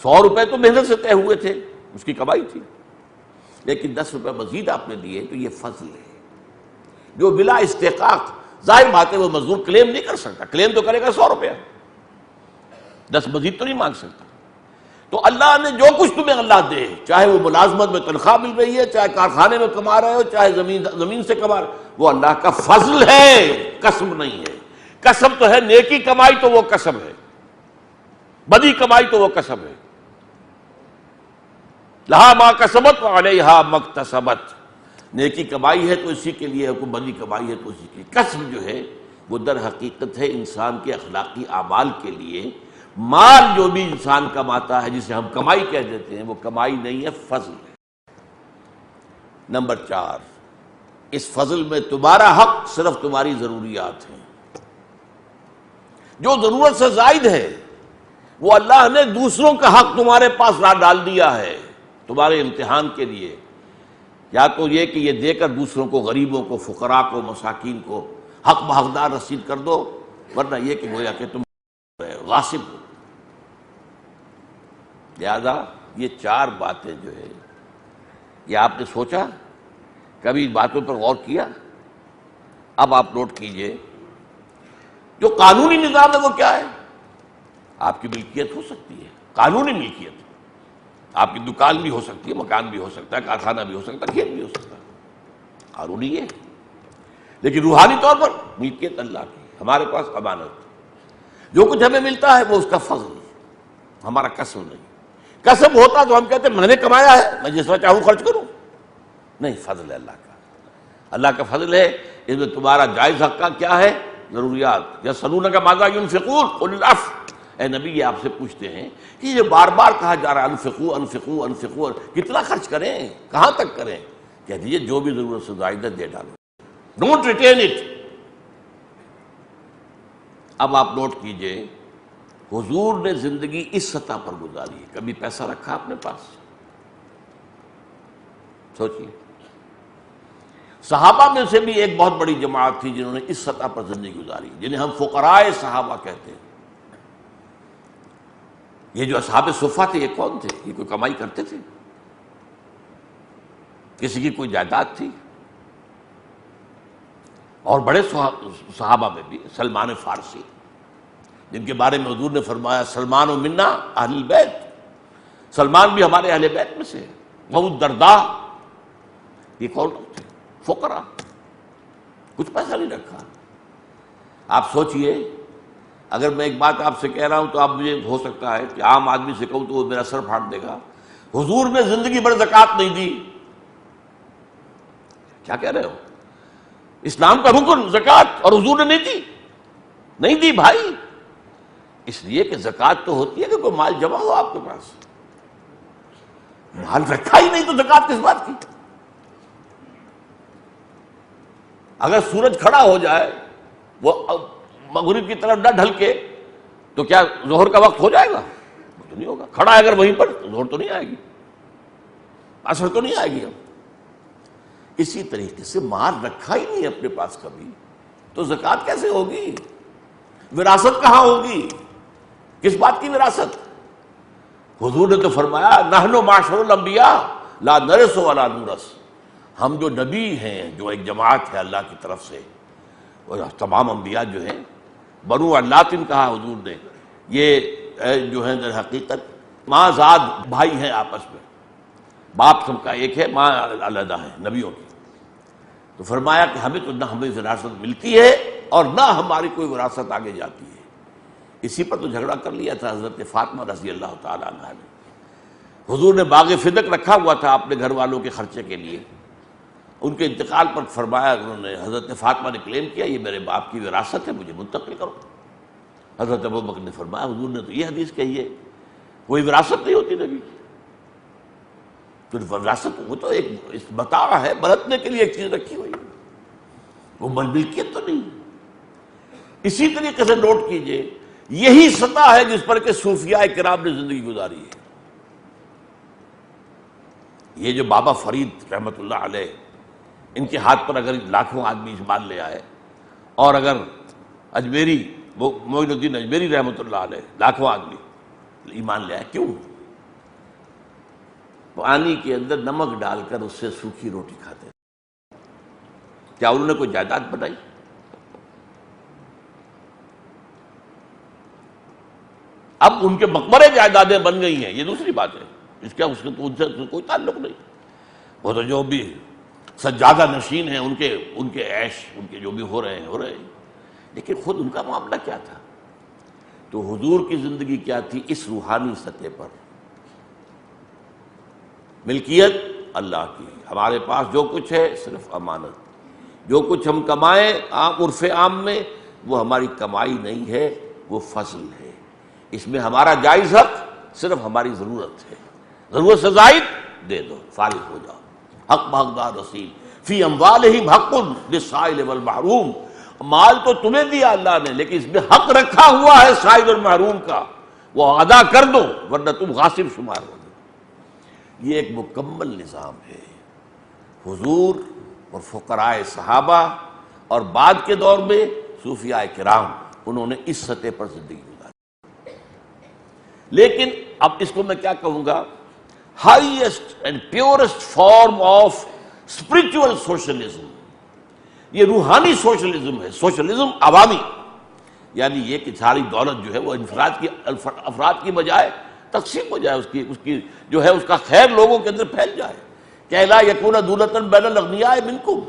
100 روپے تو محنت سے طے ہوئے تھے، اس کی کمائی تھی، لیکن 10 روپے مزید آپ نے دیے تو یہ فضل ہے، جو بلا استحقاق، ظاہر بات ہے وہ مزدور کلیم نہیں کر سکتا، کلیم تو کرے گا 100 روپیہ، 10 مزید تو نہیں مانگ سکتا۔ تو اللہ نے جو کچھ تمہیں اللہ دے، چاہے وہ ملازمت میں تنخواہ مل رہی ہے، چاہے کارخانے میں کما رہے ہو، چاہے زمین سے کما رہے ہو، وہ اللہ کا فضل ہے، قسم نہیں ہے۔ قسم تو ہے، نیکی کمائی تو وہ قسم ہے، بدی کمائی تو وہ قسم ہے۔ لہا ما کسبت وعلیہا ما اکتسبت، نیکی کمائی ہے تو اسی کے لیے، کوئی بدی کمائی ہے تو اسی کے لیے۔ کسب جو ہے وہ در حقیقت ہے انسان کے اخلاقی اعمال کے لیے۔ مال جو بھی انسان کماتا ہے جسے ہم کمائی کہہ دیتے ہیں، وہ کمائی نہیں ہے، فضل ہے۔ نمبر 4، اس فضل میں تمہارا حق صرف تمہاری ضروریات ہیں۔ جو ضرورت سے زائد ہے وہ اللہ نے دوسروں کا حق تمہارے پاس ڈال دیا ہے تمہارے امتحان کے لیے، یا تو یہ کہ یہ دے کر دوسروں کو، غریبوں کو، فقراء کو، مساکین کو حق بحقدار رسید کر دو، ورنہ یہ کہ گویا کہ تم غاصب ہو۔ لہذا یہ 4 باتیں جو ہے، یہ آپ نے سوچا کبھی باتوں پر غور کیا؟ اب آپ نوٹ کیجئے، جو قانونی نظام ہے وہ کیا ہے؟ آپ کی ملکیت ہو سکتی ہے، قانونی ملکیت، آپ کی دکان بھی ہو سکتی ہے، مکان بھی ہو سکتا ہے، کارخانہ بھی ہو سکتا ہے، کھیت بھی ہو سکتا ہے، قانونی یہ ہے۔ لیکن روحانی طور پر ملکیت اللہ کی، ہمارے پاس امانت، جو کچھ ہمیں ملتا ہے وہ اس کا فضل، ہمارا کسب نہیں۔ کسب ہوتا تو ہم کہتے ہیں میں نے کمایا ہے، میں جس طرح چاہوں خرچ کروں، نہیں، فضل ہے اللہ کا۔ اللہ کا فضل ہے، اس میں تمہارا جائز حق کا کیا ہے؟ ضروریات۔ یسألونک ماذا ینفقون قل العفو، اے نبی یہ آپ سے پوچھتے ہیں کہ یہ بار بار کہا جا رہا ہے انفقوا انفقوا انفقوا، کتنا خرچ کریں، کہاں تک کریں؟ کہہ دیجیے جو بھی ضرورت سے زائد ہے دے ڈالو، ڈونٹ ریٹین اٹ۔ اب آپ نوٹ کیجئے، حضور نے زندگی اس سطح پر گزاری ہے، کبھی پیسہ رکھا اپنے پاس؟ سوچئے، صحابہ میں سے بھی ایک بہت بڑی جماعت تھی جنہوں نے اس سطح پر زندگی گزاری، جنہیں ہم فقراء صحابہ کہتے ہیں۔ یہ جو اصحاب صفہ تھے، یہ کون تھے؟ یہ کوئی کمائی کرتے تھے؟ کسی کی کوئی جائیداد تھی؟ اور بڑے صحابہ میں بھی سلمان فارسی، جن کے بارے میں حضور نے فرمایا سلمان منا اہل البیت، سلمان بھی ہمارے اہل بیت میں سے ہے۔ ابو الدرداء، یہ کون لوگ تھے؟ فقراء، کچھ پیسہ نہیں رکھا۔ آپ سوچئے، اگر میں ایک بات آپ سے کہہ رہا ہوں تو آپ مجھے ہو سکتا ہے کہ عام آدمی سے کہوں تو وہ میرا سر پھاڑ دے گا، حضور نے زندگی بھر زکوٰۃ نہیں دی۔ کیا کہہ رہے ہو؟ اسلام کا رکن زکوٰۃ، اور حضور نے نہیں دی؟ نہیں دی بھائی، اس لیے کہ زکوٰۃ تو ہوتی ہے کہ کوئی مال جمع ہو آپ کے پاس، مال رکھا ہی نہیں تو زکوٰۃ کس بات کی؟ اگر سورج کھڑا ہو جائے، وہ مغرب کی طرف نہ ڈھل کے، تو کیا ظہر کا وقت ہو جائے گا؟ وہ تو نہیں ہوگا۔ کھڑا ہے اگر وہیں پر تو ظہر تو نہیں آئے گی، عصر تو نہیں آئے گی۔ اب اسی طریقے سے مال رکھا ہی نہیں اپنے پاس کبھی، تو زکوٰۃ کیسے ہوگی؟ وراثت کہاں ہوگی؟ کس بات کی وراثت؟ حضور نے تو فرمایا نحن معاشر الانبیاء لا نرث ولا نورث، ہم جو نبی ہیں، جو ایک جماعت ہے اللہ کی طرف سے، اور تمام انبیاء جو ہیں، بنو علاتن کہا حضور نے، یہ جو ہیں در حقیقت ماں زاد بھائی ہیں آپس میں، باپ سب کا ایک ہے، ماں علیحدہ ہے نبیوں کی۔ تو فرمایا کہ ہمیں تو نہ ہمیں وراثت ملتی ہے اور نہ ہماری کوئی وراثت آگے جاتی ہے۔ اسی پر تو جھگڑا کر لیا تھا حضرت فاطمہ رضی اللہ تعالیٰ عنہا نے۔ حضور نے باغ فدق رکھا ہوا تھا اپنے گھر والوں کے خرچے کے لیے، ان کے انتقال پر فرمایا، انہوں نے، حضرت فاطمہ نے کلیم کیا یہ میرے باپ کی وراثت ہے، مجھے منتقل کرو۔ حضرت ابوبکر نے فرمایا حضور نے تو یہ حدیث کہی ہے کوئی وراثت نہیں ہوتی نبی کی، تو وراثت وہ تو ایک متاع ہے، برتنے کے لیے ایک چیز رکھی ہوئی ہے، وہ ملکیت تو نہیں۔ اسی طریقے سے نوٹ کیجئے، یہی سطح ہے جس پر کہ صوفیاء کرام نے زندگی گزاری ہے۔ یہ جو بابا فرید رحمۃ اللہ علیہ، ان کے ہاتھ پر اگر لاکھوں آدمی ایمان لے آئے، اور اگر اجمیری وہ معین الدین اجمیری رحمۃ اللہ علیہ لاکھوں آدمی ایمان لے آئے، کیوں؟ پانی کے اندر نمک ڈال کر اس سے سوکھی روٹی کھاتے، کیا انہوں نے کوئی جائیداد بنائی؟ اب ان کے مقبرے جائیدادیں بن گئی ہیں، یہ دوسری بات ہے، اس کا اس کے تو ان سے کوئی تعلق نہیں۔ وہ تو جو بھی سجادہ نشین ہیں، ان کے عیش، ان کے جو بھی ہو رہے ہیں، لیکن خود ان کا معاملہ کیا تھا؟ تو حضور کی زندگی کیا تھی اس روحانی سطح پر؟ ملکیت اللہ کی، ہمارے پاس جو کچھ ہے صرف امانت، جو کچھ ہم کمائیں عرف عام میں وہ ہماری کمائی نہیں ہے، وہ فضل ہے، اس میں ہمارا جائز حق صرف ہماری ضرورت ہے، ضرورت سے زائد دے دو، فارغ ہو جاؤ۔ حق بحقدار رسید فی اموالہم حق للسائل والمحروم، مال تو تمہیں دیا اللہ نے لیکن اس میں حق رکھا ہوا ہے سائل اور محروم کا، وہ ادا کر دو ورنہ تم غاصب شمار ہو گے۔ یہ ایک مکمل نظام ہے۔ حضور اور فقراء صحابہ اور بعد کے دور میں صوفیاء کرام، انہوں نے اس سطح پر زندگی گزاری۔ لیکن اب اس کو میں کیا کہوں گا، highest and purest form of spiritual socialism, یہ روحانی سوشلزم ہے، سوشلزم عوامی، یعنی یہ کہ ساری دولت جو ہے وہ افراد کی بجائے تقسیم ہو جائے، اس کی جو ہے اس کا خیر لوگوں کے اندر پھیل جائے۔ کہ لا یکون دولۃ بین الاغنیاء منکم،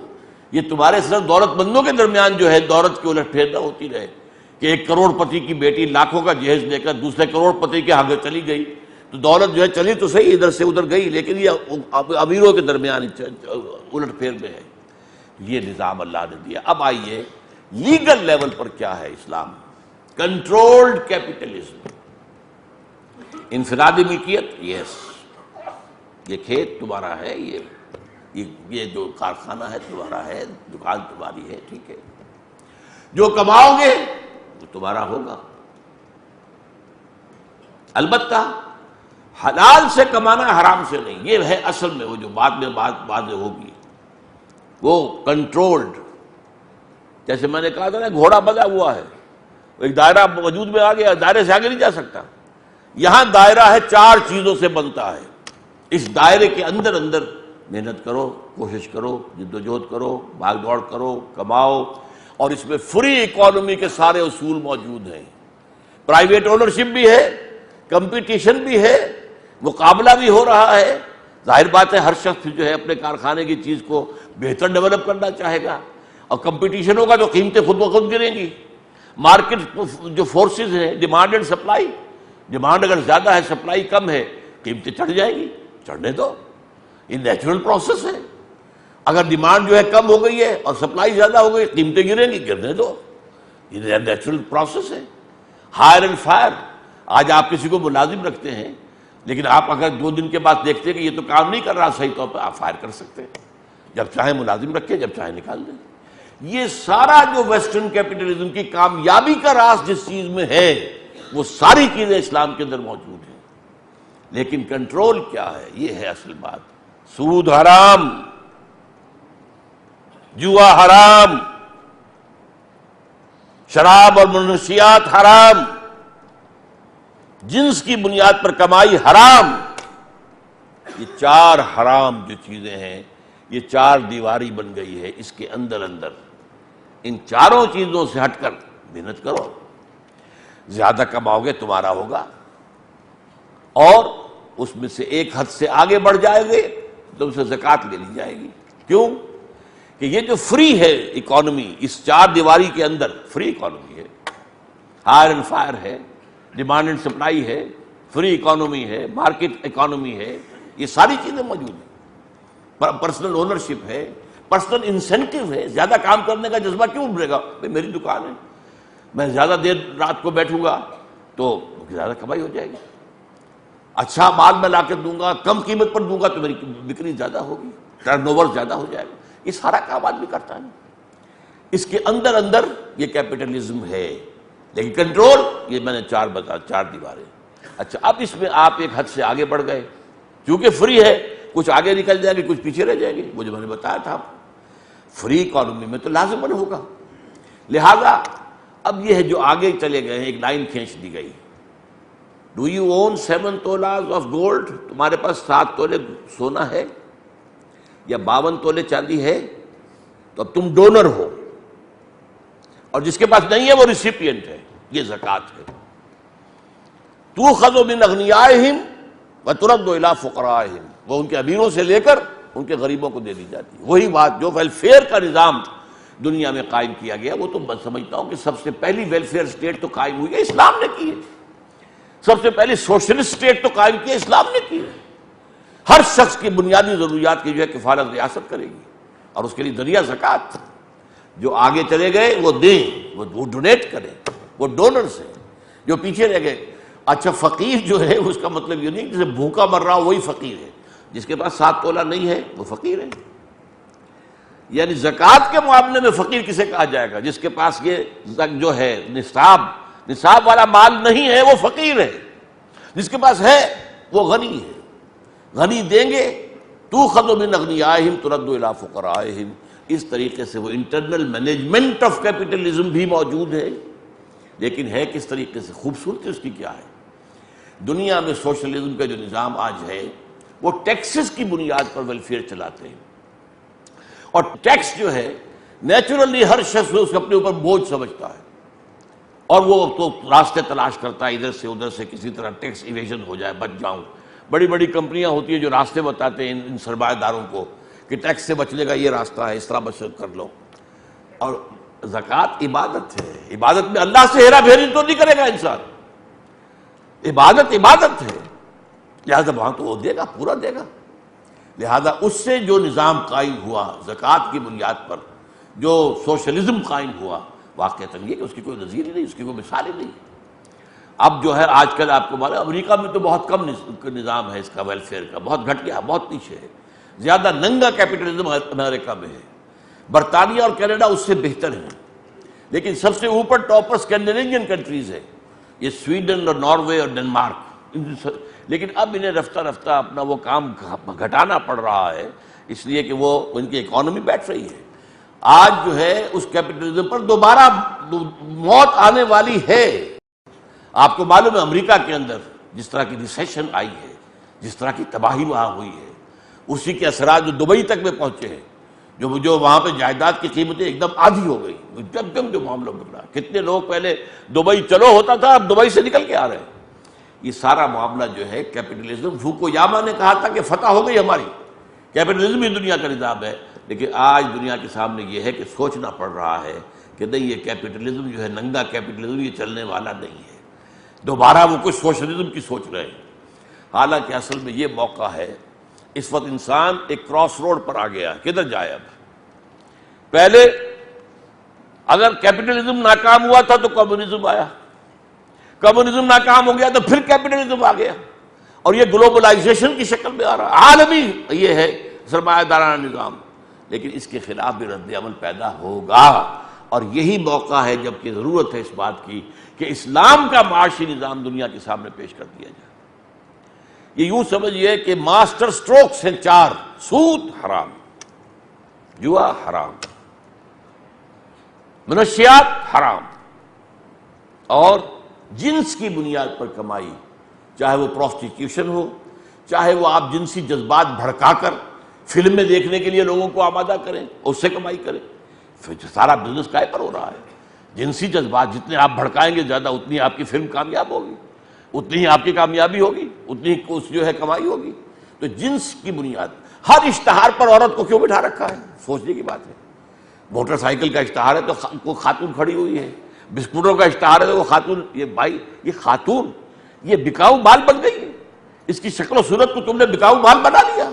یہ تمہارے صرف دولت مندوں کے درمیان جو ہے دولت کی الٹ پھیر نہ ہوتی رہے کہ ایک کروڑ پتی کی بیٹی لاکھوں کا جہیز لے کر دوسرے کروڑ پتی کے آگے چلی گئی تو دولت جو ہے چلی تو صحیح ادھر سے ادھر گئی لیکن یہ امیروں کے درمیان الٹ پھیر میں ہے۔ یہ نظام اللہ نے دیا۔ اب آئیے لیگل لیول پر کیا ہے اسلام، کنٹرولڈ کیپٹلزم، انفرادی ملکیت، یس، یہ کھیت تمہارا ہے، یہ جو کارخانہ ہے تمہارا ہے، دکان تمہاری ہے، ٹھیک ہے، جو کماؤ گے وہ تمہارا ہوگا۔ البتہ حلال سے کمانا حرام سے نہیں، یہ ہے اصل میں وہ جو بعد میں بات واضح ہوگی، وہ کنٹرولڈ۔ جیسے میں نے کہا تھا نا گھوڑا بندھا ہوا ہے، ایک دائرہ وجود میں آ گیا، دائرے سے آگے نہیں جا سکتا۔ یہاں دائرہ ہے، 4 چیزوں سے بنتا ہے، اس دائرے کے اندر اندر محنت کرو، کوشش کرو، جد و جہد کرو، بھاگ دوڑ کرو، کماؤ، اور اس میں فری اکانومی کے سارے اصول موجود ہیں۔ پرائیویٹ اونرشپ بھی ہے، کمپٹیشن بھی ہے، مقابلہ بھی ہو رہا ہے۔ ظاہر بات ہے ہر شخص جو ہے اپنے کارخانے کی چیز کو بہتر ڈیولپ کرنا چاہے گا، اور کمپٹیشن ہوگا تو قیمتیں خود بخود گریں گی۔ مارکیٹ جو فورسز ہیں، ڈیمانڈ اینڈ سپلائی، ڈیمانڈ اگر زیادہ ہے سپلائی کم ہے قیمتیں چڑھ جائیں گی، چڑھنے دو، یہ نیچرل پروسیس ہے۔ اگر ڈیمانڈ جو ہے کم ہو گئی ہے اور سپلائی زیادہ ہو گئی قیمتیں گریں گی، گرنے دو، یہ نیچرل پروسیس ہے۔ ہائر اینڈ فائر، آج آپ کسی کو ملازم رکھتے ہیں لیکن آپ اگر 2 دن کے بعد دیکھتے ہیں کہ یہ تو کام نہیں کر رہا صحیح طور پہ، آپ فائر کر سکتے ہیں، جب چاہے ملازم رکھیں، جب چاہے نکال دیں۔ یہ سارا جو ویسٹرن کیپٹلزم کی کامیابی کا راز جس چیز میں ہے وہ ساری چیزیں اسلام کے اندر موجود ہیں، لیکن کنٹرول کیا ہے، یہ ہے اصل بات۔ سود حرام، جوا حرام، شراب اور منشیات حرام، جنس کی بنیاد پر کمائی حرام، یہ 4 حرام جو چیزیں ہیں، یہ 4 دیواری بن گئی ہے اس کے اندر اندر۔ ان 4 چیزوں سے ہٹ کر محنت کرو، زیادہ کماؤ گے تمہارا ہوگا، اور اس میں سے ایک حد سے آگے بڑھ جائے گے تو اسے زکوٰۃ لے لی جائے گی۔ کیوں کہ یہ جو فری ہے اکانومی، اس 4 دیواری کے اندر فری اکانومی ہے، ہائر اینڈ فائر ہے، ڈیمانڈ اینڈ سپلائی ہے، فری اکانومی ہے، مارکیٹ اکانومی ہے، یہ ساری چیزیں موجود ہیں۔ پرسنل اونرشپ ہے، پرسنل انسینٹیو ہے، زیادہ کام کرنے کا جذبہ کیوں ابھرے گا؟ بھائی میری دکان ہے، میں زیادہ دیر رات کو بیٹھوں گا تو زیادہ کمائی ہو جائے گی، اچھا مال میں لا کے دوں گا، کم قیمت پر دوں گا تو میری بکری زیادہ ہوگی، ٹرن اوور زیادہ ہو جائے گا۔ یہ سارا کام آدمی کرتا ہے، اس کے اندر اندر یہ کیپٹلزم ہے، لیکن کنٹرول یہ میں نے 4 دیواریں۔ اچھا اب اس میں آپ ایک حد سے آگے بڑھ گئے، کیونکہ فری ہے، کچھ آگے نکل جائے گی، کچھ پیچھے رہ جائے گی، وہ جو میں نے بتایا تھا فری اکانومی میں تو لازماً ہوگا۔ لہذا اب یہ ہے جو آگے چلے گئے ہیں، ایک لائن کھینچ دی گئی، do you own 7 tolas of gold, تمہارے پاس 7 تولے سونا ہے یا 52 تولے چاندی ہے تو اب تم ڈونر ہو، اور جس کے پاس نہیں ہے وہ ریسیپینٹ ہے، یہ زکوٰۃ ہے۔ تؤخذ من اغنیائہم وترد الی فقرائہم، وہ ان کے امیروں سے لے کر ان کے غریبوں کو دے دی جاتی ہے۔ وہی بات جو ویلفیئر کا نظام دنیا میں قائم کیا گیا، وہ تو میں سمجھتا ہوں کہ سب سے پہلی ویلفیئر اسٹیٹ تو قائم ہوئی ہے اسلام نے کی ہے، سب سے پہلی سوشلسٹ اسٹیٹ تو قائم کی ہے اسلام نے کی ہے۔ ہر شخص کی بنیادی ضروریات کی جو ہے کفالت ریاست کرے گی، اور اس کے لیے ذریعہ زکوٰۃ. جو آگے چلے گئے وہ دیں، وہ ڈونیٹ کریں، وہ ڈونرز ہیں. جو پیچھے رہ گئے، اچھا فقیر جو ہے اس کا مطلب یہ نہیں کہ جسے بھوکا مر رہا وہی فقیر ہے، جس کے پاس 7 تولہ نہیں ہے وہ فقیر ہے. یعنی زکوٰۃ کے معاملے میں فقیر کسے کہا جائے گا؟ جس کے پاس یہ جو ہے نصاب والا مال نہیں ہے وہ فقیر ہے. جس کے پاس ہے وہ غنی ہے. غنی دیں گے تؤخذ من اغنیائہم ترد الی فقرائہم. اس طریقے سے وہ انٹرنل مینجمنٹ آف کیپٹلزم بھی موجود ہے. لیکن ہے کس طریقے سے؟ خوبصورتی اس کی کیا ہے؟ دنیا میں سوشلزم کا جو نظام آج ہے وہ ٹیکسز کی بنیاد پر ویلفیئر چلاتے ہیں، اور ٹیکس جو ہے نیچرلی ہر شخص اس کو اپنے اوپر بوجھ سمجھتا ہے، اور وہ تو راستے تلاش کرتا ہے ادھر سے ادھر سے کسی طرح ٹیکس ایویژن ہو جائے، بچ جاؤں. بڑی بڑی کمپنیاں ہوتی ہیں جو راستے بتاتے ہیں ان سرمایہ داروں کو کہ ٹیکس سے بچنے کا یہ راستہ ہے، اس طرح بچت کر لو. اور زکوٰۃ عبادت ہے. عبادت میں اللہ سے ہیرا پھیری تو نہیں کرے گا انسان. عبادت ہے، لہذا وہاں تو وہ دے گا، پورا دے گا. لہذا اس سے جو نظام قائم ہوا زکوٰۃ کی بنیاد پر، جو سوشلزم قائم ہوا، واقعتاً یہ کہ اس کی کوئی نظیر ہی نہیں، اس کی کوئی مثال ہی نہیں. اب جو ہے آج کل آپ کو معلوم امریکہ میں تو بہت کم نظام ہے اس کا ویلفیئر کا، بہت گھٹ گیا، بہت پیچھے ہے. زیادہ ننگا کیپٹلزم امریکہ میں ہے. برطانیہ اور کینیڈا اس سے بہتر ہیں. لیکن سب سے اوپر ٹاپ پر اسکینڈینیوین کنٹریز ہے، یہ سویڈن اور ناروے اور ڈنمارک. لیکن اب انہیں رفتہ رفتہ اپنا وہ کام گھٹانا پڑ رہا ہے، اس لیے کہ وہ ان کی اکانومی بیٹھ رہی ہے. آج جو ہے اس کیپٹلزم پر دوبارہ موت آنے والی ہے. آپ کو معلوم ہے امریکہ کے اندر جس طرح کی ریسیشن آئی ہے، جس طرح کی تباہی وہاں ہوئی ہے، اسی کے اثرات جو دبئی تک میں پہنچے ہیں، جو وہاں پہ جائیداد کی قیمتیں ایک دم آدھی ہو گئی. جب جو معاملہ بن رہا، کتنے لوگ پہلے دبئی چلو ہوتا تھا، اب دبئی سے نکل کے آ رہے ہیں. یہ سارا معاملہ جو ہے کیپٹلزم، فوکویاما نے کہا تھا کہ فتح ہو گئی ہماری، کیپٹلزم ہی دنیا کا نظام ہے. لیکن آج دنیا کے سامنے یہ ہے کہ سوچنا پڑ رہا ہے کہ نہیں، یہ کیپٹلزم جو ہے ننگا کیپٹلزم یہ چلنے والا نہیں ہے. دوبارہ وہ کچھ سوشلزم کی سوچ رہے ہیں. حالانکہ اصل میں یہ موقع ہے، اس وقت انسان ایک کراس روڈ پر آ گیا. کدھر جائے اب؟ پہلے اگر کیپٹلزم ناکام ہوا تھا تو کمیونزم آیا، کمیونزم ناکام ہو گیا تو پھر کیپٹلزم آ گیا، اور یہ گلوبلائزیشن کی شکل میں آ رہا، عالمی یہ ہے سرمایہ دارانہ نظام. لیکن اس کے خلاف بھی رد عمل پیدا ہوگا، اور یہی موقع ہے جب کہ ضرورت ہے اس بات کی کہ اسلام کا معاشی نظام دنیا کے سامنے پیش کر دیا جائے. یہ یوں سمجھئے کہ ماسٹر سٹروکس ہیں 4: سود حرام، جوا حرام، منشیات حرام، اور جنس کی بنیاد پر کمائی، چاہے وہ پروسٹیٹیوشن ہو، چاہے وہ آپ جنسی جذبات بھڑکا کر فلمیں دیکھنے کے لیے لوگوں کو آمادہ کریں، اس سے کمائی کریں. پھر سارا بزنس کائے پر ہو رہا ہے؟ جنسی جذبات جتنے آپ بھڑکائیں گے زیادہ اتنی آپ کی فلم کامیاب ہوگی، اتنی ہی آپ کی کامیابی ہوگی، اتنی ہی اس جو ہے کمائی ہوگی. تو جنس کی بنیاد، ہر اشتہار پر عورت کو کیوں بٹھا رکھا ہے؟ سوچنے کی بات ہے. موٹر سائیکل کا اشتہار ہے تو کوئی خاتون کھڑی ہوئی ہے، بسکٹوں کا اشتہار ہے تو وہ خاتون، یہ بھائی یہ خاتون یہ بکاؤ مال بن گئی ہے. اس کی شکل و صورت کو تم نے بکاؤ مال بنا لیا،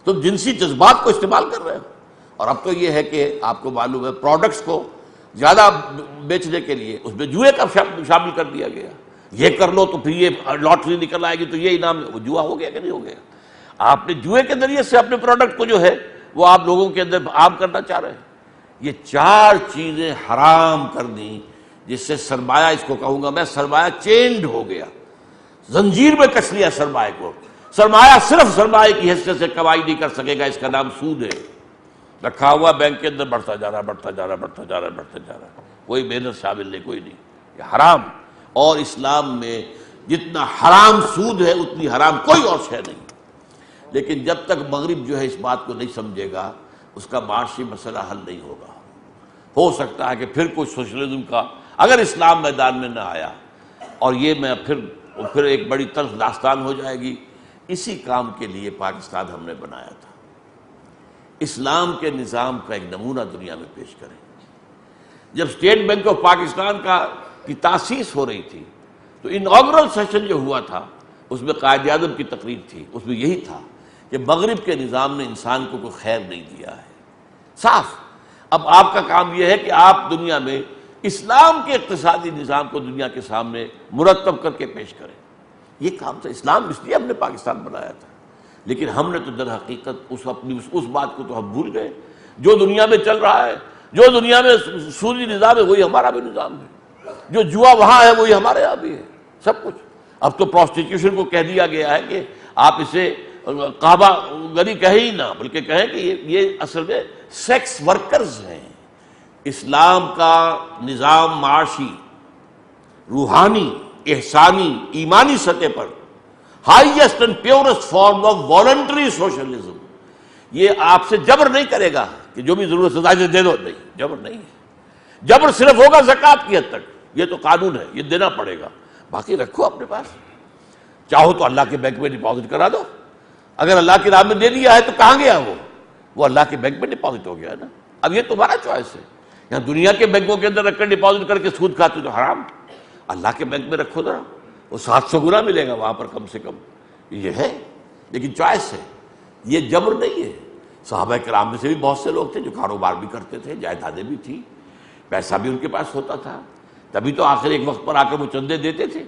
تم جنسی جذبات کو استعمال کر رہے ہو. اور اب تو یہ ہے کہ آپ کو معلوم ہے پروڈکٹس کو زیادہ بیچنے کے لیے اس میں جوئے کا شامل کر دیا گیا. یہ کر لو تو پھر یہ لاٹری نکل آئے گی تو یہ انعام. وہ جوا ہو گیا کہ نہیں ہو گیا؟ آپ نے جوئے کے ذریعے سے اپنے پروڈکٹ کو جو ہے وہ آپ لوگوں کے اندر عام کرنا چاہ رہے ہیں. یہ 4 چیزیں حرام کر دیں جس سے سرمایہ، اس کو کہوں گا میں سرمایہ چینڈ ہو گیا، زنجیر میں کس لیا سرمایہ کو. سرمایہ صرف سرمایہ کی حیثیت سے کمائی نہیں کر سکے گا، اس کا نام سود ہے. رکھا ہوا بینک کے اندر بڑھتا جا رہا، بڑھتا جا رہا، بڑھتا جا رہا، بڑھتا جا رہا، کوئی محنت شامل نہیں، کوئی نہیں. یہ حرام. اور اسلام میں جتنا حرام سود ہے اتنی حرام کوئی اور شے نہیں. لیکن جب تک مغرب جو ہے اس بات کو نہیں سمجھے گا اس کا معاشی مسئلہ حل نہیں ہوگا. ہو سکتا ہے کہ پھر کوئی سوشلزم کا اگر اسلام میدان میں نہ آیا، اور یہ میں پھر ایک بڑی تلخ داستان ہو جائے گی. اسی کام کے لیے پاکستان ہم نے بنایا تھا. اسلام کے نظام کا ایک نمونہ دنیا میں پیش کریں. جب اسٹیٹ بینک آف پاکستان کی تاسیس ہو رہی تھی تو اناگرل سیشن جو ہوا تھا اس میں قائد اعظم کی تقریر تھی. اس میں یہی تھا کہ مغرب کے نظام نے انسان کو کوئی خیر نہیں دیا ہے، صاف۔ اب آپ کا کام یہ ہے کہ آپ دنیا میں اسلام کے اقتصادی نظام کو دنیا کے سامنے مرتب کر کے پیش کریں۔ یہ کام تھا، اسلام اس لیے ہم نے پاکستان بنایا تھا، لیکن ہم نے تو در حقیقت اس بات کو تو ہم بھول گئے۔ جو دنیا میں چل رہا ہے، جو دنیا میں سودی نظام ہے، وہی ہمارا بھی نظام ہے۔ جو جوا وہاں ہے وہی ہمارے یہاں بھی ہے، سب کچھ۔ اب تو پروسٹیٹیوشن کو کہہ دیا گیا ہے کہ آپ اسے قحبہ گری کہیں ہی نہ، بلکہ کہیں کہ یہ اصل میں سیکس ورکرز ہیں۔ اسلام کا نظام معاشی، روحانی، احسانی، ایمانی سطح پر highest and purest form of voluntary socialism, یہ آپ سے جبر نہیں کرے گا کہ جو بھی ضرورت ہے دے دو، نہیں، جبر نہیں ہے۔ جبر صرف ہوگا زکوٰۃ کی حد تک، یہ تو قانون ہے، یہ دینا پڑے گا، باقی رکھو اپنے پاس۔ چاہو تو اللہ کے بینک میں ڈپازٹ کرا دو، اگر اللہ کی راہ میں دے دیا ہے تو کہاں گیا وہ اللہ کے بینک میں ڈپازٹ ہو گیا ہے نا۔ اب یہ تمہارا چوائس ہے، یہاں دنیا کے بینکوں کے اندر رکھ کر ڈپازٹ کر کے سود کھاتے تو حرام، اللہ کے بینک میں رکھو ذرا، وہ 700 گنا ملے گا وہاں پر کم سے کم، یہ ہے، لیکن چوائس ہے، یہ جبر نہیں ہے۔ صحابہ کرام میں سے بھی بہت سے لوگ تھے جو کاروبار بھی کرتے تھے، جائیدادیں بھی تھیں، پیسہ بھی ان کے پاس ہوتا تھا، تبھی تو آخر ایک وقت پر آ کر وہ چندے دیتے تھے۔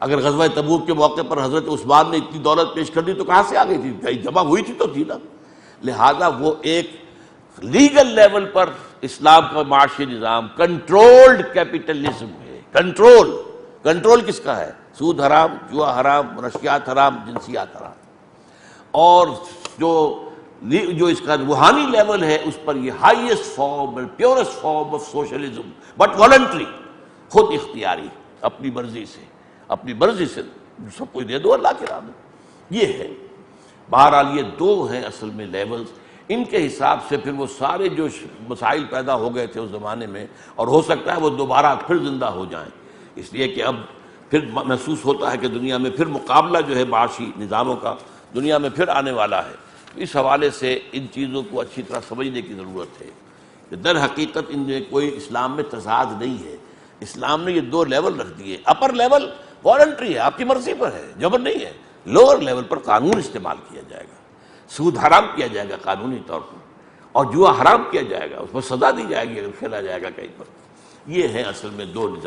اگر غزوہ تبوک کے موقع پر حضرت عثمان نے اتنی دولت پیش کر دی تو کہاں سے آ گئی تھی؟ کہیں جمع ہوئی تھی تو تھی نا۔ لہذا وہ ایک لیگل لیول پر اسلام کا معاشی نظام کنٹرولڈ کیپٹلزم ہے۔ کنٹرول کس کا ہے؟ سود حرام، جوا حرام، منشیات حرام، جنسیات حرام۔ اور جو اس کا روحانی لیول ہے اس پر یہ highest form, purest form of socialism, but voluntary, خود اختیاری، اپنی مرضی سے سب کچھ دے دو اللہ کے راہ میں، یہ ہے۔ بہرحال یہ دو ہیں اصل میں لیولز، ان کے حساب سے پھر وہ سارے جو مسائل پیدا ہو گئے تھے اس زمانے میں، اور ہو سکتا ہے وہ دوبارہ پھر زندہ ہو جائیں، اس لیے کہ اب پھر محسوس ہوتا ہے کہ دنیا میں پھر مقابلہ جو ہے معاشی نظاموں کا دنیا میں پھر آنے والا ہے۔ اس حوالے سے ان چیزوں کو اچھی طرح سمجھنے کی ضرورت ہے کہ در حقیقت ان میں کوئی اسلام میں تضاد نہیں ہے۔ اسلام نے یہ دو لیول رکھ دیے، اپر لیول والنٹری ہے، آپ کی مرضی پر ہے، جبر نہیں ہے۔ لوور لیول پر قانون استعمال کیا جائے گا، سود حرام کیا جائے گا قانونی طور پر، اور جوا حرام کیا جائے گا، اس پر سزا دی جائے گی اگر کھیلا جائے گا کہیں پر۔ یہ ہے اصل میں دو نظام۔